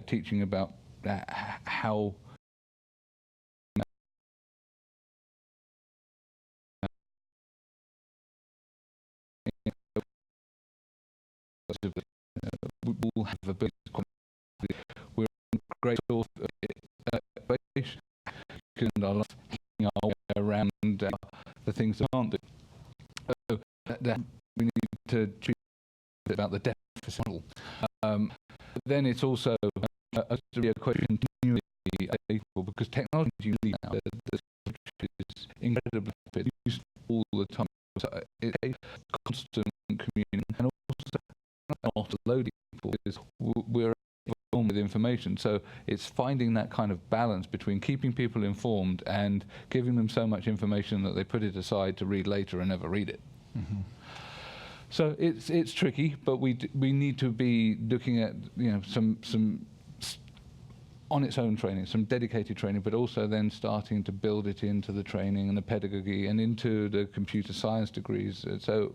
teaching about how we'll have a bit. We're a great source of innovation, and I love hanging our way around the things that aren't. So that we need to treat about the deficit model. Then it's also a question continually because technology now is incredibly rapid, used all the time. So it's a constant communication, and also not loading people is we're informed with information. So it's finding that kind of balance between keeping people informed and giving them so much information that they put it aside to read later and never read it. Mm-hmm. So it's tricky, but we need to be looking at some on its own training, some dedicated training, but also then starting to build it into the training and the pedagogy and into the computer science degrees. So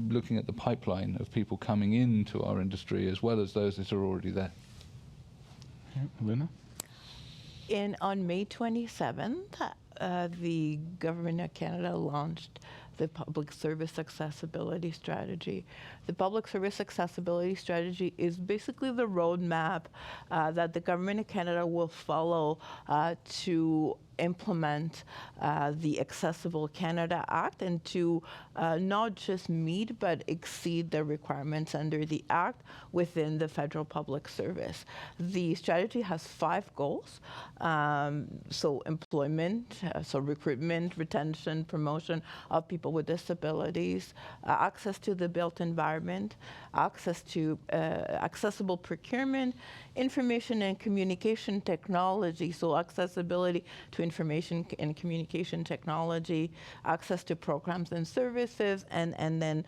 looking at the pipeline of people coming into our industry as well as those that are already there. Okay, Luna? On May 27th, the Government of Canada launched the Public Service Accessibility Strategy. The Public Service Accessibility Strategy is basically the roadmap that the Government of Canada will follow to implement the Accessible Canada Act and to not just meet but exceed the requirements under the Act within the federal public service. The strategy has 5 goals. So employment, so recruitment, retention, promotion of people with disabilities, access to the built environment, access to accessible procurement, information and communication technology, so accessibility to information and communication technology, access to programs and services, and then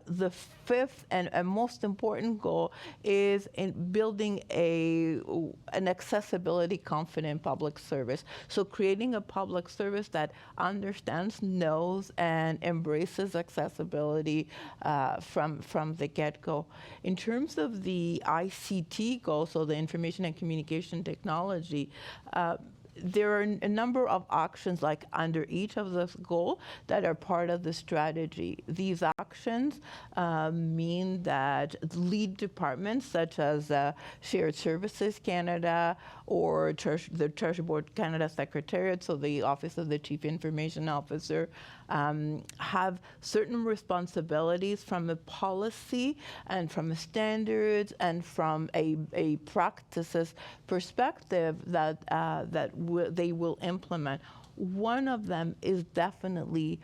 the 5th and most important goal is in building an accessibility confident public service. So creating a public service that understands, knows, and embraces accessibility from the get-go. In terms of the ICT goal, so the information and communication technology, there are a number of actions like under each of those goals that are part of the strategy. These actions mean that lead departments such as Shared Services Canada or the Treasury Board Canada Secretariat, so the Office of the Chief Information Officer, have certain responsibilities from a policy and from a standards and from a practices perspective that they will implement. One of them is definitely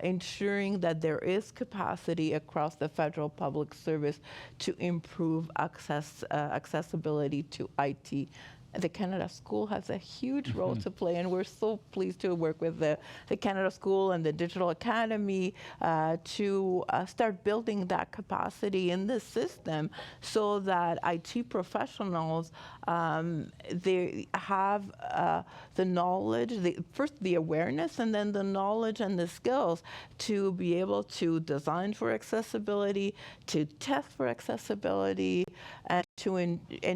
ensuring that there is capacity across the federal public service to improve accessibility to IT. The Canada School has a huge role to play, and we're so pleased to work with the Canada School and the Digital Academy to start building that capacity in the system so that IT professionals, they have the knowledge, first the awareness, and then the knowledge and the skills to be able to design for accessibility, to test for accessibility, and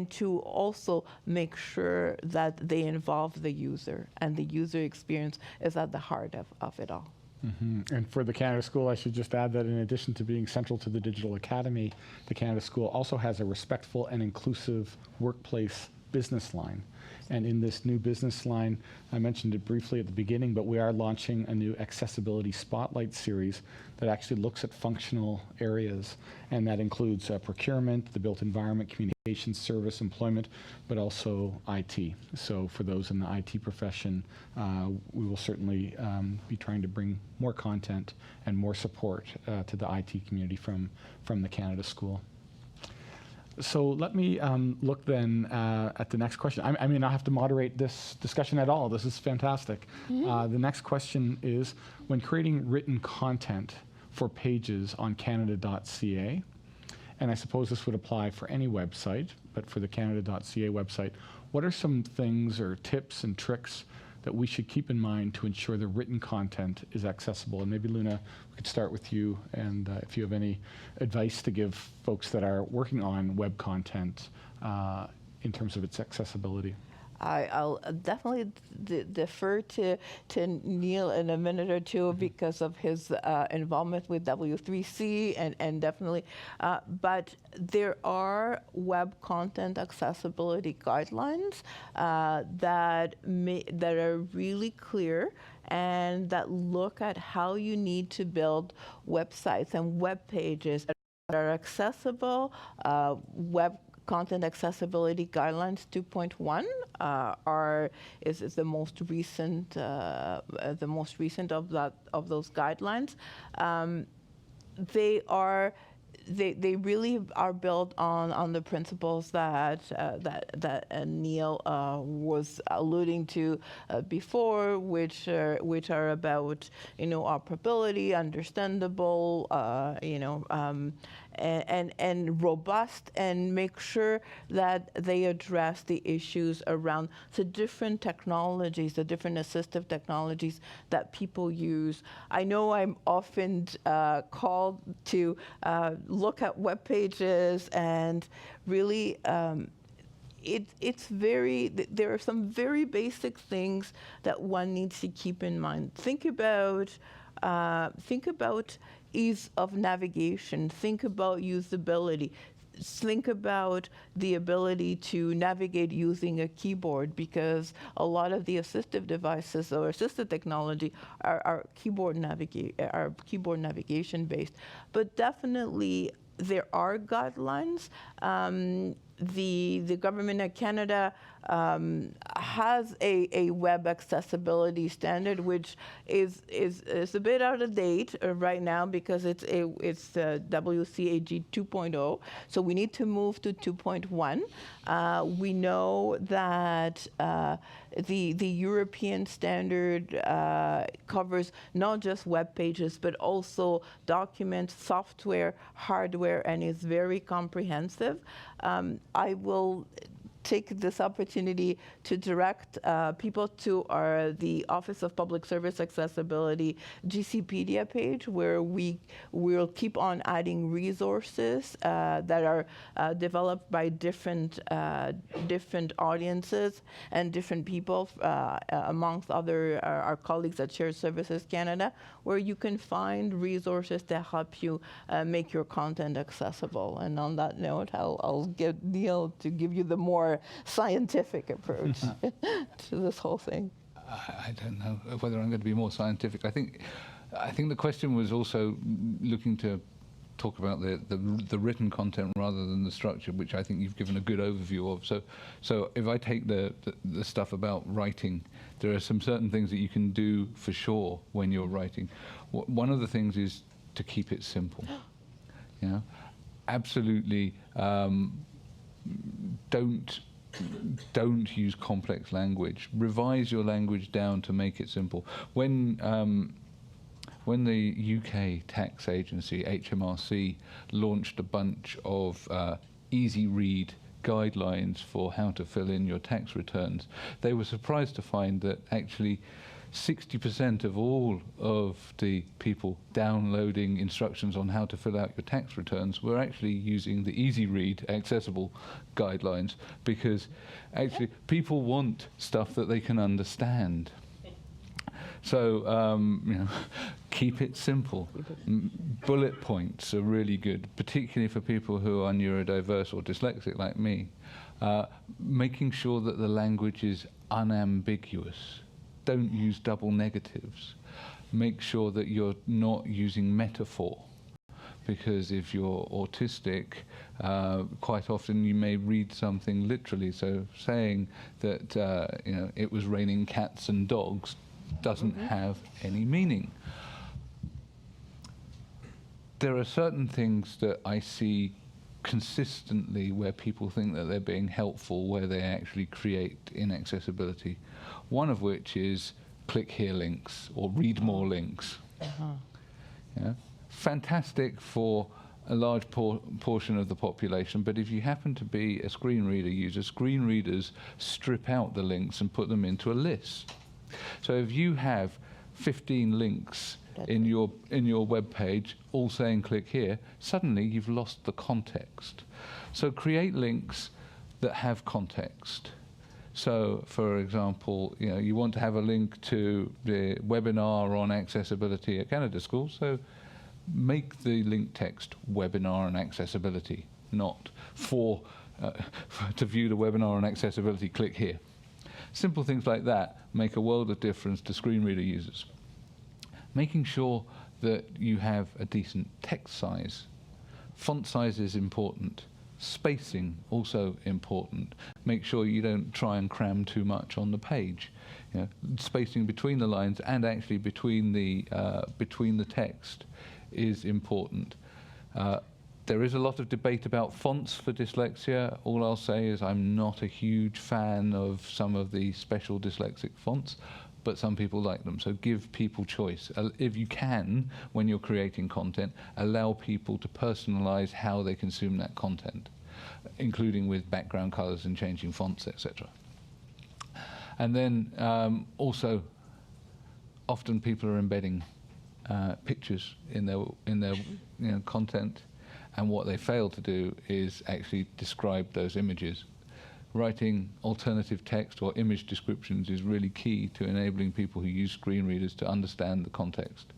to also make sure that they involve the user, and the user experience is at the heart of it all. Mm-hmm. And for the Canada School, I should just add that in addition to being central to the Digital Academy, the Canada School also has a respectful and inclusive workplace business line. And in this new business line, I mentioned it briefly at the beginning, but we are launching a new accessibility spotlight series that actually looks at functional areas. And that includes procurement, the built environment, communications, service, employment, but also IT. So for those in the IT profession, we will certainly be trying to bring more content and more support to the IT community from the Canada School. So let me look then at the next question. I mean, I have to moderate this discussion at all. This is fantastic. The next question is, when creating written content for pages on canada.ca, and I suppose this would apply for any website, but for the canada.ca website, what are some things or tips and tricks that we should keep in mind to ensure the written content is accessible? And maybe, Luna, we could start with you, and if you have any advice to give folks that are working on web content in terms of its accessibility. I'll definitely defer to Neil in a minute or two because of his involvement with W3C and definitely, but there are web content accessibility guidelines that are really clear and that look at how you need to build websites and web pages that are accessible. Web Content Accessibility Guidelines 2.1 is the most recent of those guidelines. They really are built on the principles that Neil was alluding to before, which are about operability, understandable, and robust, and make sure that they address the issues around the different technologies, the different assistive technologies that people use. I know I'm often called to look at web pages, and really there are some very basic things that one needs to keep in mind. Think about ease of navigation. Think about usability. Think about the ability to navigate using a keyboard, because a lot of the assistive devices or assistive technology are keyboard navigation based. But definitely there are guidelines. The government of Canada has a web accessibility standard, which is a bit out of date right now because it's WCAG 2.0. So we need to move to 2.1. We know that the European standard covers not just web pages, but also documents, software, hardware, and is very comprehensive. I will take this opportunity to direct people to the Office of Public Service Accessibility GCpedia page, where we will keep on adding resources that are developed by different audiences and different people, amongst other our colleagues at Shared Services Canada, where you can find resources to help you make your content accessible. And on that note, I'll get Neil to give you the more scientific approach to this whole thing. I don't know whether I'm going to be more scientific. I think the question was also looking to talk about the written content rather than the structure, which I think you've given a good overview of. So if I take the stuff about writing, there are some certain things that you can do for sure when you're writing. One of the things is to keep it simple. Absolutely. Don't use complex language. Revise your language down to make it simple. When the UK tax agency, HMRC, launched a bunch of easy read guidelines for how to fill in your tax returns, they were surprised to find that actually 60% of all of the people downloading instructions on how to fill out your tax returns were actually using the easy read accessible guidelines, because actually people want stuff that they can understand. So, keep it simple. Bullet points are really good, particularly for people who are neurodiverse or dyslexic like me. Making sure that the language is unambiguous. Don't use double negatives. Make sure that you're not using metaphor, because if you're autistic, quite often you may read something literally. So saying that it was raining cats and dogs doesn't have any meaning. There are certain things that I see consistently where people think that they're being helpful, where they actually create inaccessibility. One of which is click here links or read more links. Yeah? Fantastic for a large portion of the population, but if you happen to be a screen reader user, screen readers strip out the links and put them into a list. So if you have 15 links in your web page, all saying click here, suddenly you've lost the context. So create links that have context. So, for example, you want to have a link to the webinar on accessibility at Canada School, so make the link text webinar on accessibility, not to view the webinar on accessibility, click here. Simple things like that make a world of difference to screen reader users. Making sure that you have a decent text size. Font size is important. Spacing, also important. Make sure you don't try and cram too much on the page. Spacing between the lines and actually between the text is important. There is a lot of debate about fonts for dyslexia. All I'll say is I'm not a huge fan of some of the special dyslexic fonts, but some people like them. So give people choice. If you can, when you're creating content, allow people to personalize how they consume that content, including with background colors and changing fonts, etc. And then also, often people are embedding pictures in their content, and what they fail to do is actually describe those images. Writing alternative text or image descriptions is really key to enabling people who use screen readers to understand the context.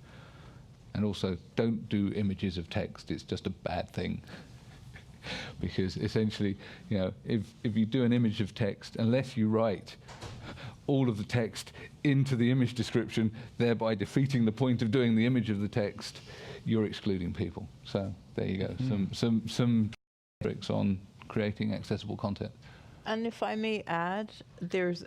And also, don't do images of text. It's just a bad thing. Because essentially, if you do an image of text, unless you write all of the text into the image description, thereby defeating the point of doing the image of the text, you're excluding people. So there you go. Some tricks on creating accessible content. And if I may add, there's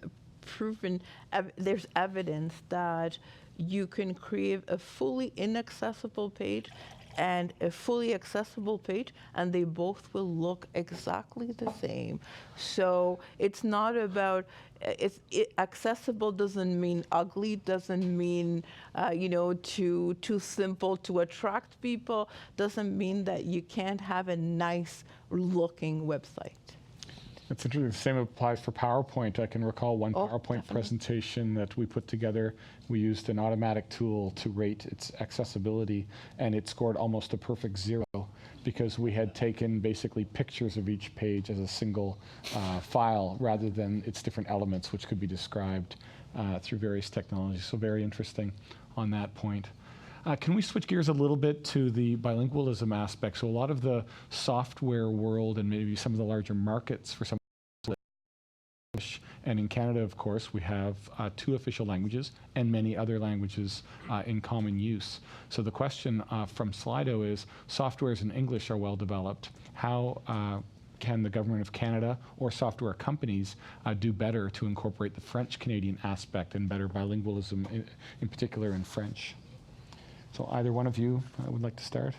there's evidence that you can create a fully inaccessible page and a fully accessible page, and they both will look exactly the same. So it's not about, accessible doesn't mean ugly, doesn't mean, too simple to attract people, doesn't mean that you can't have a nice looking website. It's interesting. The same applies for PowerPoint. I can recall one PowerPoint definitely. presentation that we put together. We used an automatic tool to rate its accessibility, and it scored almost a perfect 0 because we had taken basically pictures of each page as a single file rather than its different elements, which could be described through various technologies. So very interesting on that point. Can we switch gears a little bit to the bilingualism aspect? So a lot of the software world and maybe some of the larger markets for some English, and in Canada, of course, we have 2 official languages and many other languages in common use. So the question from Slido is, softwares in English are well developed. How can the government of Canada or software companies do better to incorporate the French-Canadian aspect and better bilingualism, in particular in French? So either one of you would like to start?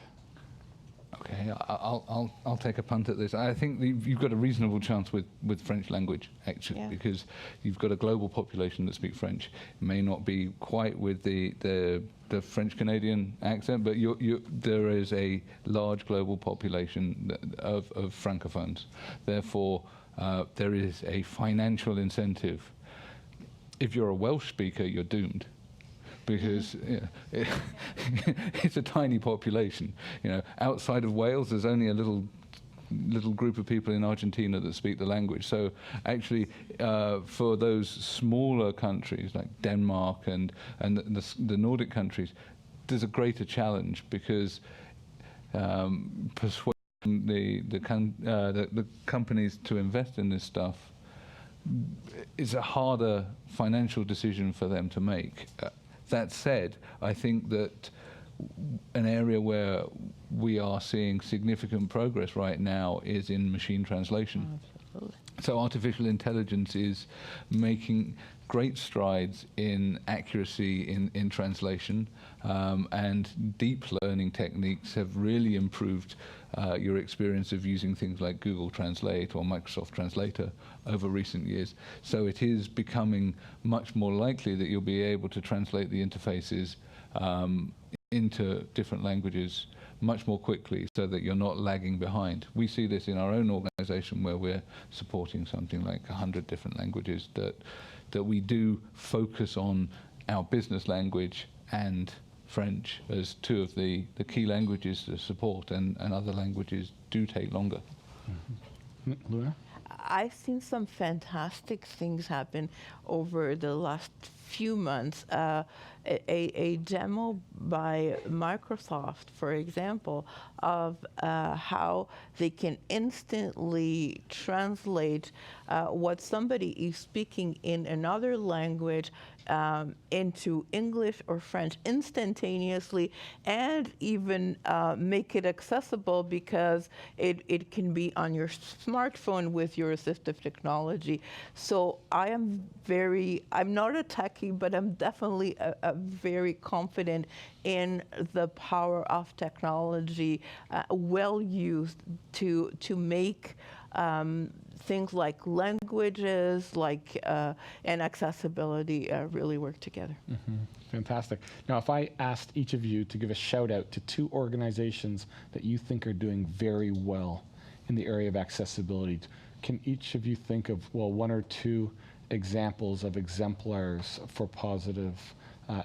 Okay, I'll take a punt at this. I think you've got a reasonable chance with French language, actually, because you've got a global population that speak French. It may not be quite with the French-Canadian accent, but there is a large global population of francophones. Therefore, there is a financial incentive. If you're a Welsh speaker, you're doomed, because it's a tiny population. Outside of Wales, there's only a little group of people in Argentina that speak the language. So actually, for those smaller countries like Denmark and the Nordic countries, there's a greater challenge, because the companies to invest in this stuff is a harder financial decision for them to make. That said, I think that an area where we are seeing significant progress right now is in machine translation. Absolutely. So artificial intelligence is making great strides in accuracy in translation, and deep learning techniques have really improved your experience of using things like Google Translate or Microsoft Translator over recent years. So it is becoming much more likely that you'll be able to translate the interfaces into different languages much more quickly so that you're not lagging behind. We see this in our own organization where we're supporting something like 100 different languages, that we do focus on our business language and French as two of the key languages to support, and other languages do take longer. Luna? I've seen some fantastic things happen over the last few months. A demo by Microsoft, for example, of how they can instantly translate what somebody is speaking in another language into English or French instantaneously, and even make it accessible because it can be on your smartphone with your assistive technology. So I'm not a techie, but I'm definitely a very confident in the power of technology, well used to make things like languages, and accessibility really work together. Fantastic. Now, if I asked each of you to give a shout out to two organizations that you think are doing very well in the area of accessibility, can each of you think of, one or two examples of exemplars for positive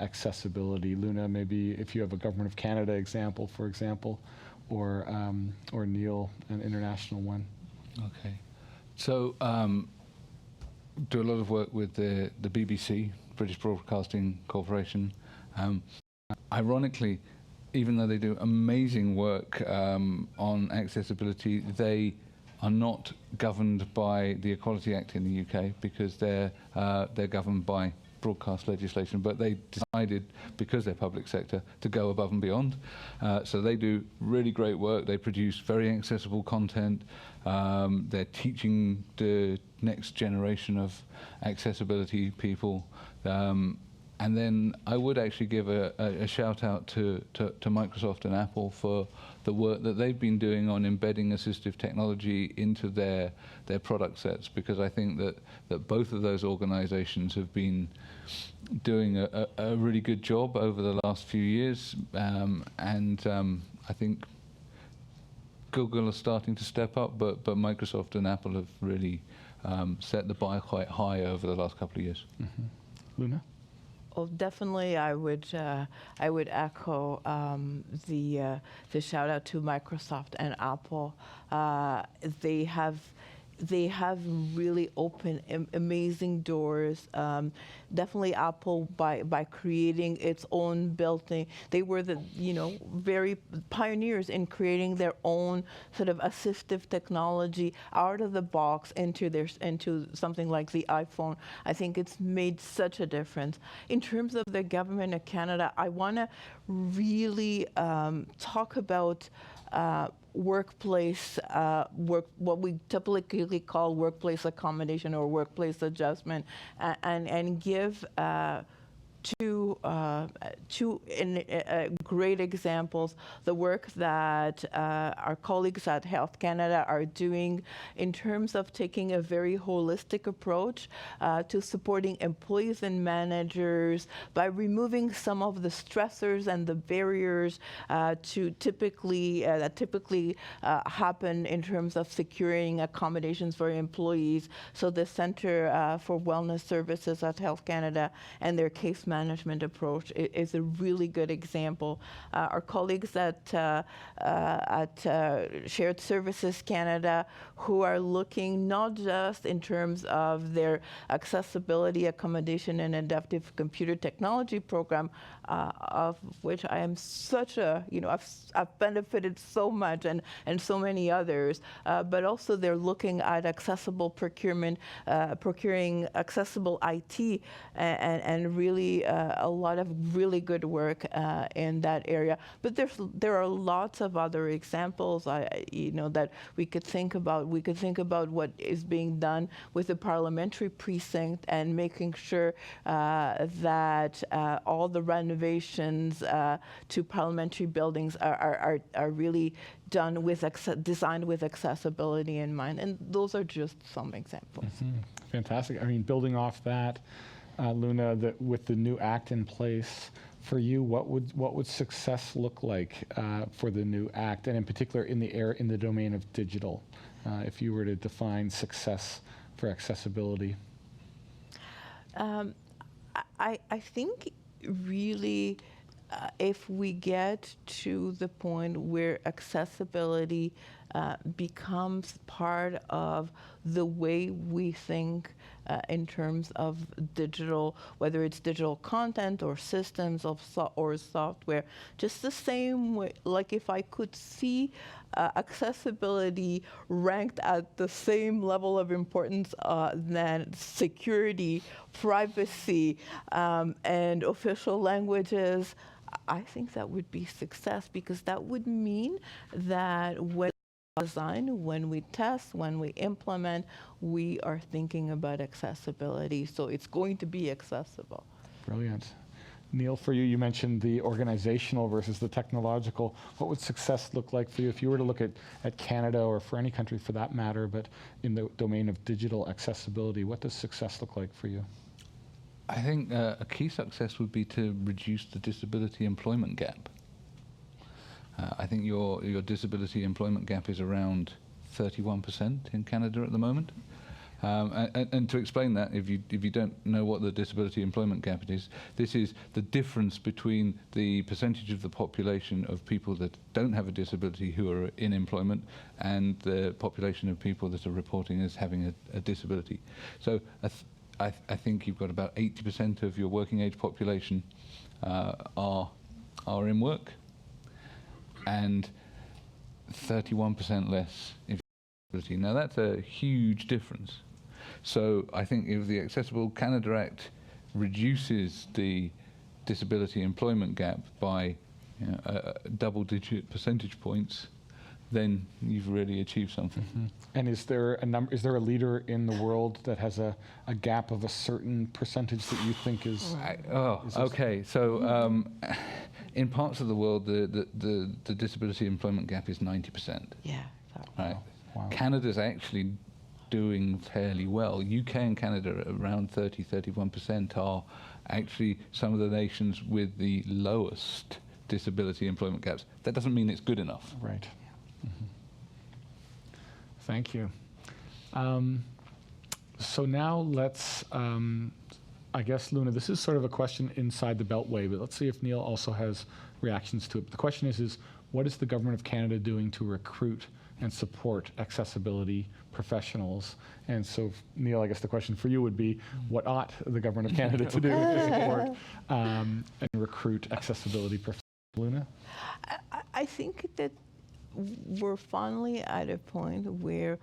accessibility? Luna, maybe if you have a Government of Canada example, for example, or Neil, an international one. Okay. So do a lot of work with the BBC, British Broadcasting Corporation. Ironically, even though they do amazing work on accessibility, they are not governed by the Equality Act in the UK because they're governed by broadcast legislation, but they decided, because they're public sector, to go above and beyond. So they do really great work. They produce very accessible content. They're teaching the next generation of accessibility people. And then I would actually give a shout out to Microsoft and Apple for the work that they've been doing on embedding assistive technology into their product sets, because I think that both of those organizations have been doing a really good job over the last few years. I think Google are starting to step up, but Microsoft and Apple have really set the bar quite high over the last couple of years. Luna? Well, definitely, I would echo the shout out to Microsoft and Apple. They have really opened amazing doors. Definitely Apple by creating its own built-in. They were the very pioneers in creating their own sort of assistive technology out of the box into something like the iPhone. I think it's made such a difference. In terms of the Government of Canada, I want to really talk about workplace what we typically call workplace accommodation or workplace adjustment, and give two great examples, the work that our colleagues at Health Canada are doing in terms of taking a very holistic approach to supporting employees and managers by removing some of the stressors and the barriers that typically happen in terms of securing accommodations for employees. So the Centre for Wellness Services at Health Canada and their case management approach is a really good example. Our colleagues at Shared Services Canada, who are looking not just in terms of their accessibility, accommodation, and adaptive computer technology program, of which I am such a, I've benefited so much, and so many others, but also they're looking at accessible procurement, procuring accessible IT, and really a lot of really good work in that area. But there are lots of other examples, that we could think about. We could think about what is being done with the parliamentary precinct and making sure that all the renovations to parliamentary buildings are really done with designed with accessibility in mind, and those are just some examples. Mm-hmm. Fantastic. I mean, building off that, Luna, with the new act in place, for you, what would success look like for the new act, and in particular in the domain of digital, if you were to define success for accessibility? I think really if we get to the point where accessibility becomes part of the way we think in terms of digital, whether it's digital content or systems or software, just the same way, like if I could see accessibility ranked at the same level of importance than security, privacy, and official languages, I think that would be success, because that would mean that when we design, when we test, when we implement, we are thinking about accessibility. So it's going to be accessible. Brilliant. Neil, for you, you mentioned the organizational versus the technological. What would success look like for you if you were to look at Canada, or for any country for that matter, but in the domain of digital accessibility? What does success look like for you? I think a key success would be to reduce the disability employment gap. I think your disability employment gap is around 31% in Canada at the moment. And to explain that, if you don't know what the disability employment gap is, this is the difference between the percentage of the population of people that don't have a disability who are in employment and the population of people that are reporting as having a disability. So I think you've got about 80% of your working age population are in work, and 31% less if disability. Now that's a huge difference. So I think if the Accessible Canada Act reduces the disability employment gap by double-digit percentage points, then you've really achieved something. Mm-hmm. And is there a leader in the world that has a gap of a certain percentage that you think is? Okay. So in parts of the world, the disability employment gap is 90%. Yeah. Right. Wow. Canada's actually doing fairly well. UK and Canada around 30-31% are actually some of the nations with the lowest disability employment gaps. That doesn't mean it's good enough. Right. Mm-hmm. Thank you. So now let's, I guess, Luna, this is sort of a question inside the Beltway, but let's see if Neil also has reactions to it. But the question is what is the Government of Canada doing to recruit and support accessibility professionals? And so, Neil, I guess the question for you would be, what ought the Government of Canada to do to support and recruit accessibility professionals? Luna? I think that we're finally at a point where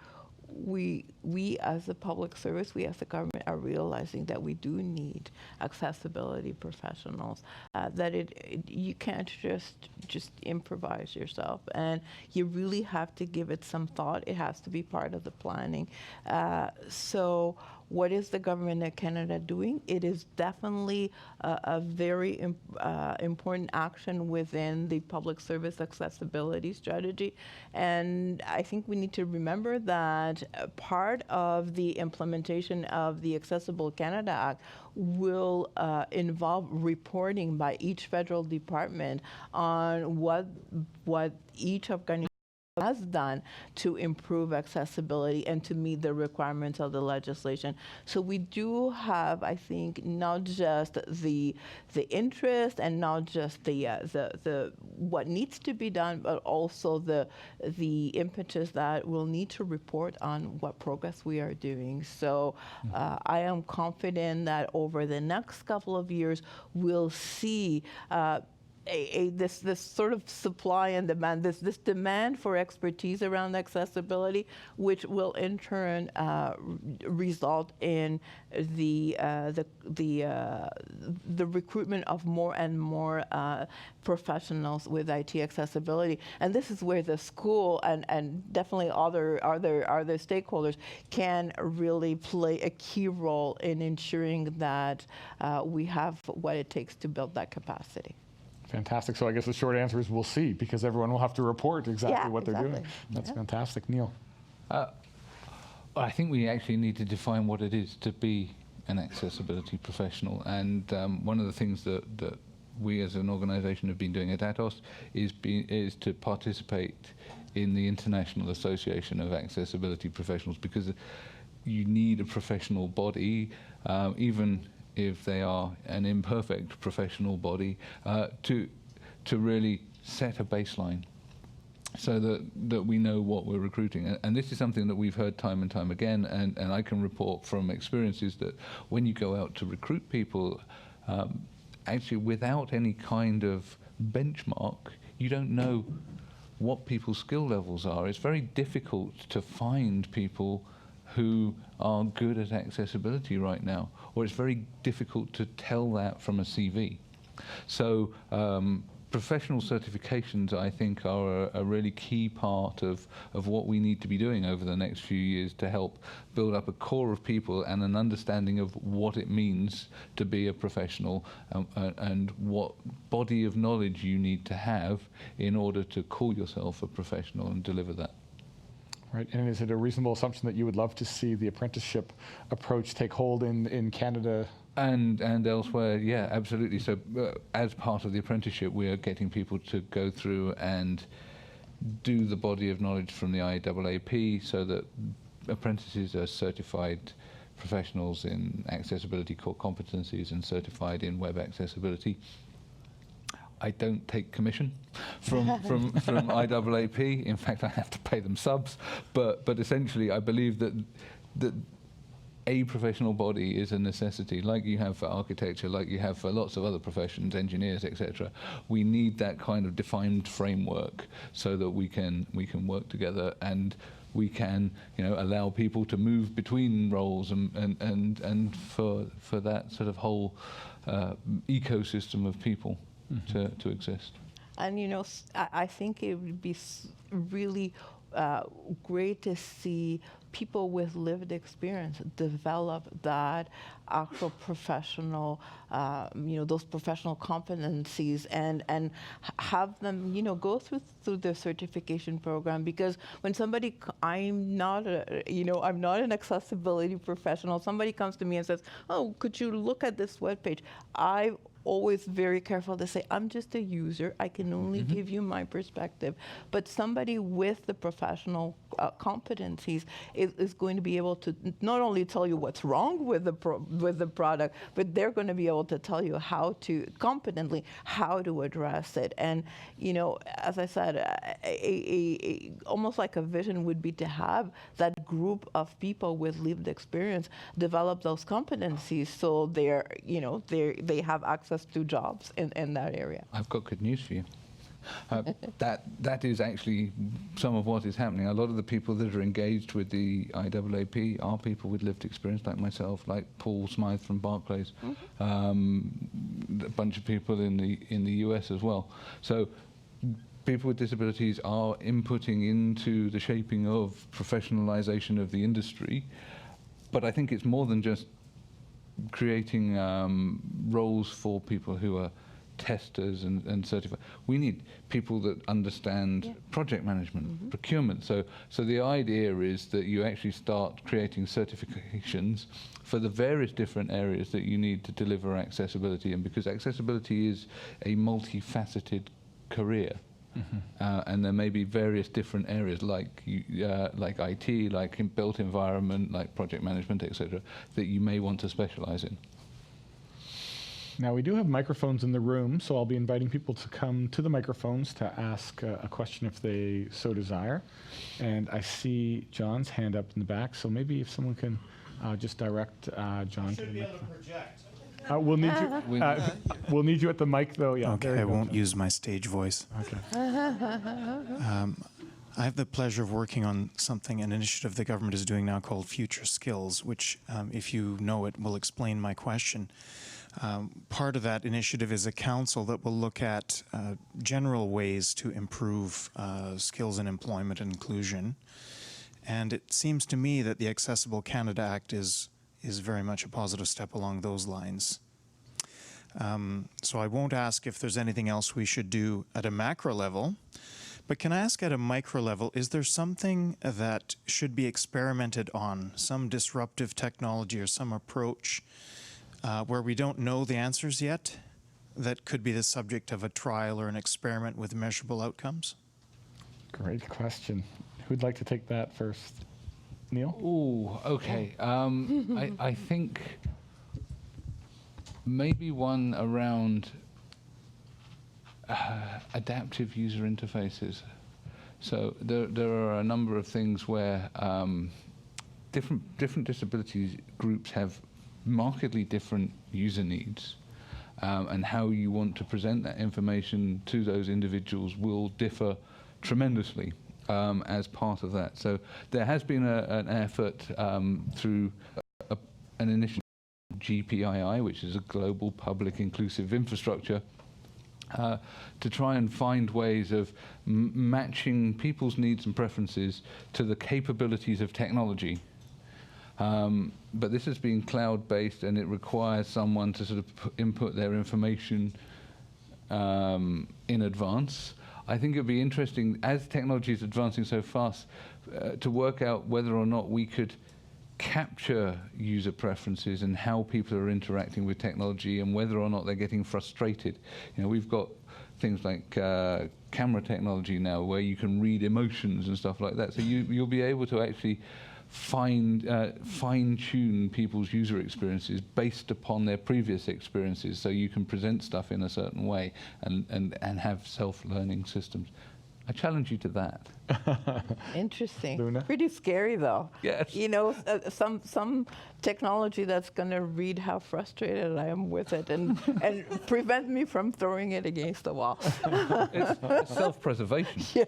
we as a public service, we as the government are realizing that we do need accessibility professionals, that you can't just improvise yourself, and you really have to give it some thought. It has to be part of the planning. So what is the Government of Canada doing? It is definitely a very important action within the public service accessibility strategy. And I think we need to remember that part of the implementation of the Accessible Canada Act will involve reporting by each federal department on what each organization has done to improve accessibility and to meet the requirements of the legislation. So we do have, I think, not just the interest and not just the what needs to be done, but also the impetus that we'll need to report on what progress we are doing. So I am confident that over the next couple of years, we'll see this sort of supply and demand, this demand for expertise around accessibility, which will in turn result in the recruitment of more and more professionals with IT accessibility. And this is where the school and definitely other stakeholders can really play a key role in ensuring that we have what it takes to build that capacity. Fantastic. So I guess the short answer is we'll see, because everyone will have to report exactly what they're doing. That's fantastic. Neil? I think we actually need to define what it is to be an accessibility professional. And one of the things that we as an organization have been doing at Atos is to participate in the International Association of Accessibility Professionals, because you need a professional body, even if they are an imperfect professional body, to really set a baseline so that we know what we're recruiting. And this is something that we've heard time and time again, and I can report from experiences that when you go out to recruit people, actually without any kind of benchmark, you don't know what people's skill levels are. It's very difficult to find people who are good at accessibility right now, or it's very difficult to tell that from a CV. So professional certifications, I think, are a really key part of what we need to be doing over the next few years to help build up a core of people and an understanding of what it means to be a professional, and what body of knowledge you need to have in order to call yourself a professional and deliver that. Right, and is it a reasonable assumption that you would love to see the apprenticeship approach take hold in Canada? And elsewhere, yeah, absolutely. So as part of the apprenticeship, we are getting people to go through and do the body of knowledge from the IAAP, so that apprentices are certified professionals in accessibility core competencies and certified in web accessibility. I don't take commission from IAAP. In fact, I have to pay them subs. But essentially, I believe that a professional body is a necessity, like you have for architecture, like you have for lots of other professions, engineers, etc. We need that kind of defined framework so that we can work together, and we can, allow people to move between roles and for that sort of whole ecosystem of people to exist. And I think it would be really great to see people with lived experience develop that actual professional, those professional competencies, and have them, go through the certification program. Because when somebody, I'm not an accessibility professional. Somebody comes to me and says, "Oh, could you look at this webpage?" I'm always very careful to say, I'm just a user. I can only give you my perspective. But somebody with the professional competencies is going to be able to not only tell you what's wrong with the product, but they're going to be able to tell you how to competently how to address it. And as I said, almost like a vision would be to have that group of people with lived experience develop those competencies, so they have access to jobs in that area. I've got good news for you. That is actually some of what is happening. A lot of the people that are engaged with the IAAP are people with lived experience, like myself, like Paul Smythe from Barclays, a bunch of people in the US as well. So people with disabilities are inputting into the shaping of professionalization of the industry. But I think it's more than just creating roles for people who are testers and certified. We need people that understand project management, procurement. So the idea is that you actually start creating certifications for the various different areas that you need to deliver accessibility. And because accessibility is a multifaceted career, And there may be various different areas like IT, like in built environment, like project management, etc., that you may want to specialize in. Now, we do have microphones in the room, so I'll be inviting people to come to the microphones to ask a question if they so desire. And I see John's hand up in the back, so maybe if someone can just direct John. Should be able to project. We'll need you. We'll need you at the mic, though. Yeah. Okay, I won't use my stage voice. Okay. I have the pleasure of working on an initiative the government is doing now called Future Skills, which, if you know it, will explain my question. Part of that initiative is a council that will look at general ways to improve skills in employment and inclusion. And it seems to me that the Accessible Canada Act is very much a positive step along those lines. So I won't ask if there's anything else we should do at a macro level, but can I ask at a micro level, is there something that should be experimented on, some disruptive technology or some approach where we don't know the answers yet, that could be the subject of a trial or an experiment with measurable outcomes? Great question. Who'd like to take that first? Neil? Ooh, okay. I think maybe one around adaptive user interfaces. So there are a number of things where different disability groups have markedly different user needs, and how you want to present that information to those individuals will differ tremendously as part of that. So there has been an effort through an initiative, GPII, which is a global public inclusive infrastructure, to try and find ways of matching people's needs and preferences to the capabilities of technology. But this is being cloud-based, and it requires someone to sort of input their information in advance. I think it would be interesting, as technology is advancing so fast, to work out whether or not we could capture user preferences and how people are interacting with technology, and whether or not they're getting frustrated. You know, we've got things like camera technology now where you can read emotions and stuff like that. So you'll be able to actually fine-tune people's user experiences based upon their previous experiences, so you can present stuff in a certain way and have self-learning systems. I challenge you to that. Interesting. Luna? Pretty scary, though. Yes. You know, some technology that's going to read how frustrated I am with it and prevent me from throwing it against the wall. It's self-preservation. Yeah.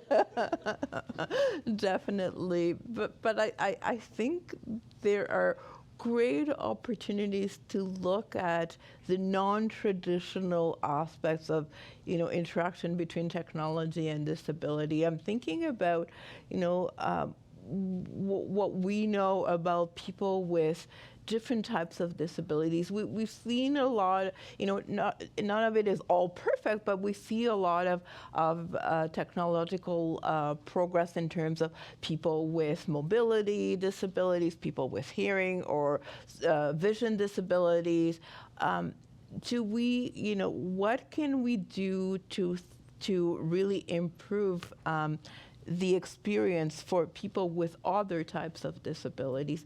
Definitely. But I think there are great opportunities to look at the non-traditional aspects of, you know, interaction between technology and disability. I'm thinking about, you know, what we know about people with different types of disabilities. We've seen a lot, you know, none of it is all perfect, but we see a lot of technological progress in terms of people with mobility disabilities, people with hearing or vision disabilities. Do we, you know, what can we do to really improve the experience for people with other types of disabilities?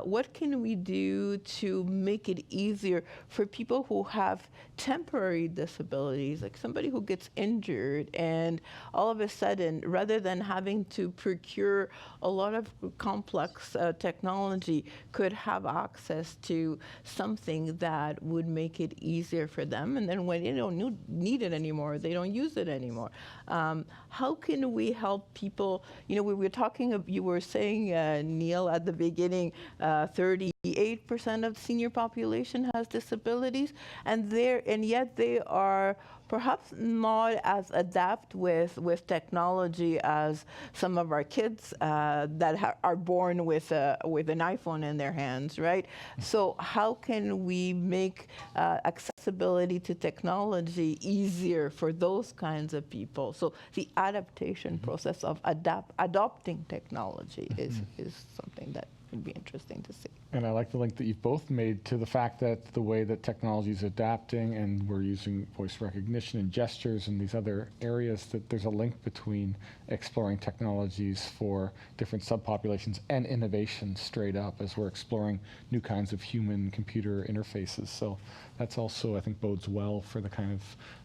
What can we do to make it easier for people who have temporary disabilities, like somebody who gets injured and all of a sudden, rather than having to procure a lot of complex technology, could have access to something that would make it easier for them, and then when they don't need it anymore, they don't use it anymore. How can we help people? You know, we were talking, you were saying, Neil, at the beginning, 38% of the senior population has disabilities, and yet they are perhaps not as adept with technology as some of our kids that are born with an iPhone in their hands, right? So how can we make accessibility to technology easier for those kinds of people? So the adaptation process of adopting technology is something that would be interesting to see. And I like the link that you've both made to the fact that the way that technology is adapting and we're using voice recognition and gestures and these other areas, that there's a link between exploring technologies for different subpopulations and innovation straight up as we're exploring new kinds of human-computer interfaces. So that's also, I think, bodes well for the kind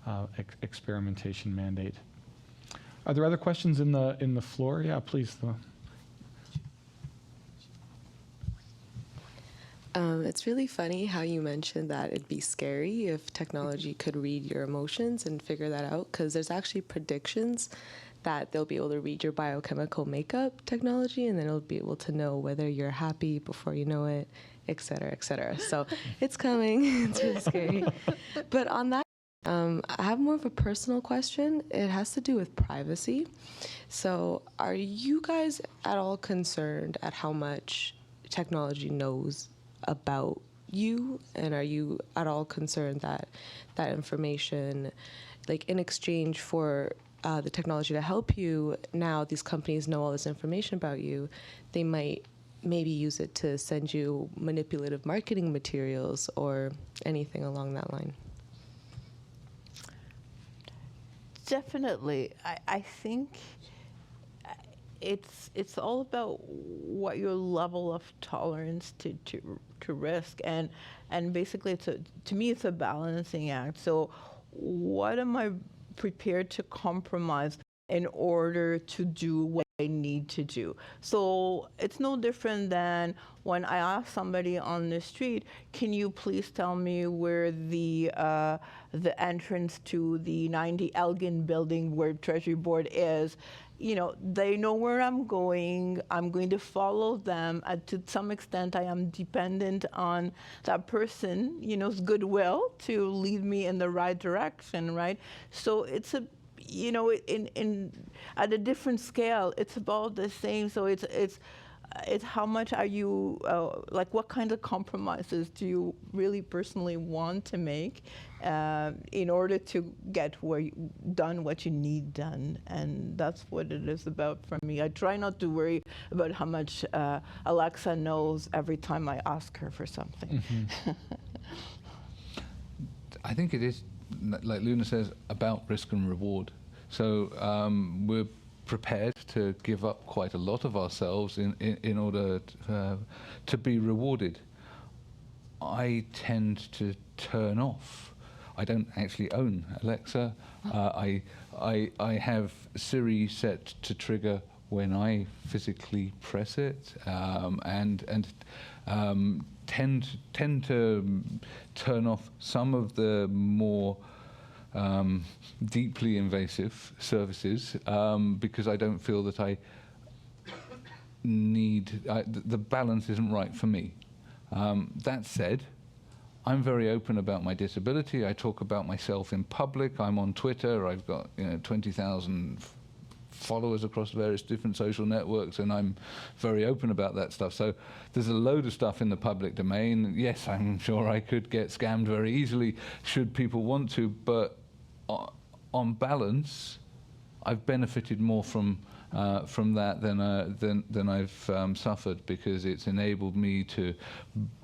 of experimentation mandate. Are there other questions in the floor? Yeah, please. It's really funny how you mentioned that it'd be scary if technology could read your emotions and figure that out, because there's actually predictions that they'll be able to read your biochemical makeup technology, and then it'll be able to know whether you're happy before you know it, et cetera, et cetera. So it's coming. It's really scary. But on that, I have more of a personal question. It has to do with privacy. So are you guys at all concerned at how much technology knows about you, and are you at all concerned that that information, like in exchange for the technology to help you, now these companies know all this information about you, they might maybe use it to send you manipulative marketing materials or anything along that line? Definitely. I think it's all about what your level of tolerance to risk, and basically to me it's a balancing act. So what am I prepared to compromise in order to do what I need to do? So it's no different than when I ask somebody on the street, can you please tell me where the entrance to the 90 Elgin building where Treasury Board is? You know, they know where I'm going to follow them. To some extent, I am dependent on that person, you know's goodwill to lead me in the right direction, right? So it's a, you know, in at a different scale, it's about the same. So it's how much are you, like what kind of compromises do you really personally want to make in order to get done what you need done? And that's what it is about for me. I try not to worry about how much Alexa knows every time I ask her for something. Mm-hmm. I think it is, like Luna says, about risk and reward. So we're prepared to give up quite a lot of ourselves in order to be rewarded. I tend to turn off. I don't actually own Alexa. I have Siri set to trigger when I physically press it, and tend to turn off some of the more deeply invasive services because I don't feel that I need, the balance isn't right for me. That said, I'm very open about my disability. I talk about myself in public. I'm on Twitter. I've got 20,000 followers across various different social networks, and I'm very open about that stuff. So there's a load of stuff in the public domain. Yes, I'm sure I could get scammed very easily should people want to, but on balance, I've benefited more from that than I've suffered, because it's enabled me to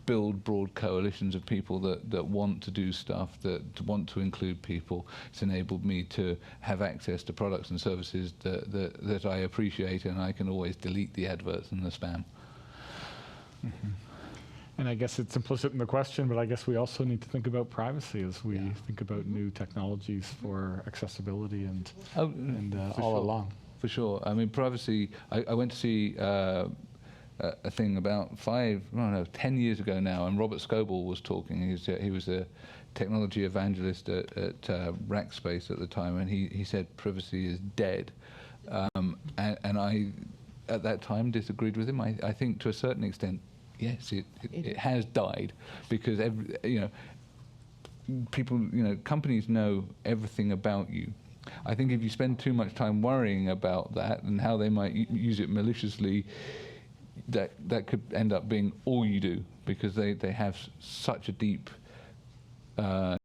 build broad coalitions of people that want to do stuff, that want to include people. It's enabled me to have access to products and services that I appreciate, and I can always delete the adverts and the spam. Mm-hmm. And I guess it's implicit in the question, but I guess we also need to think about privacy as we think about new technologies for accessibility and all along. For sure. I mean, privacy, I went to see a thing about 10 years ago now, and Robert Scoble was talking. He was a technology evangelist at Rackspace at the time, and he said privacy is dead. And I, at that time, disagreed with him. I think to a certain extent, yes, it has died, because people, companies know everything about you. I think if you spend too much time worrying about that and how they might use it maliciously, that could end up being all you do, because they have such a deep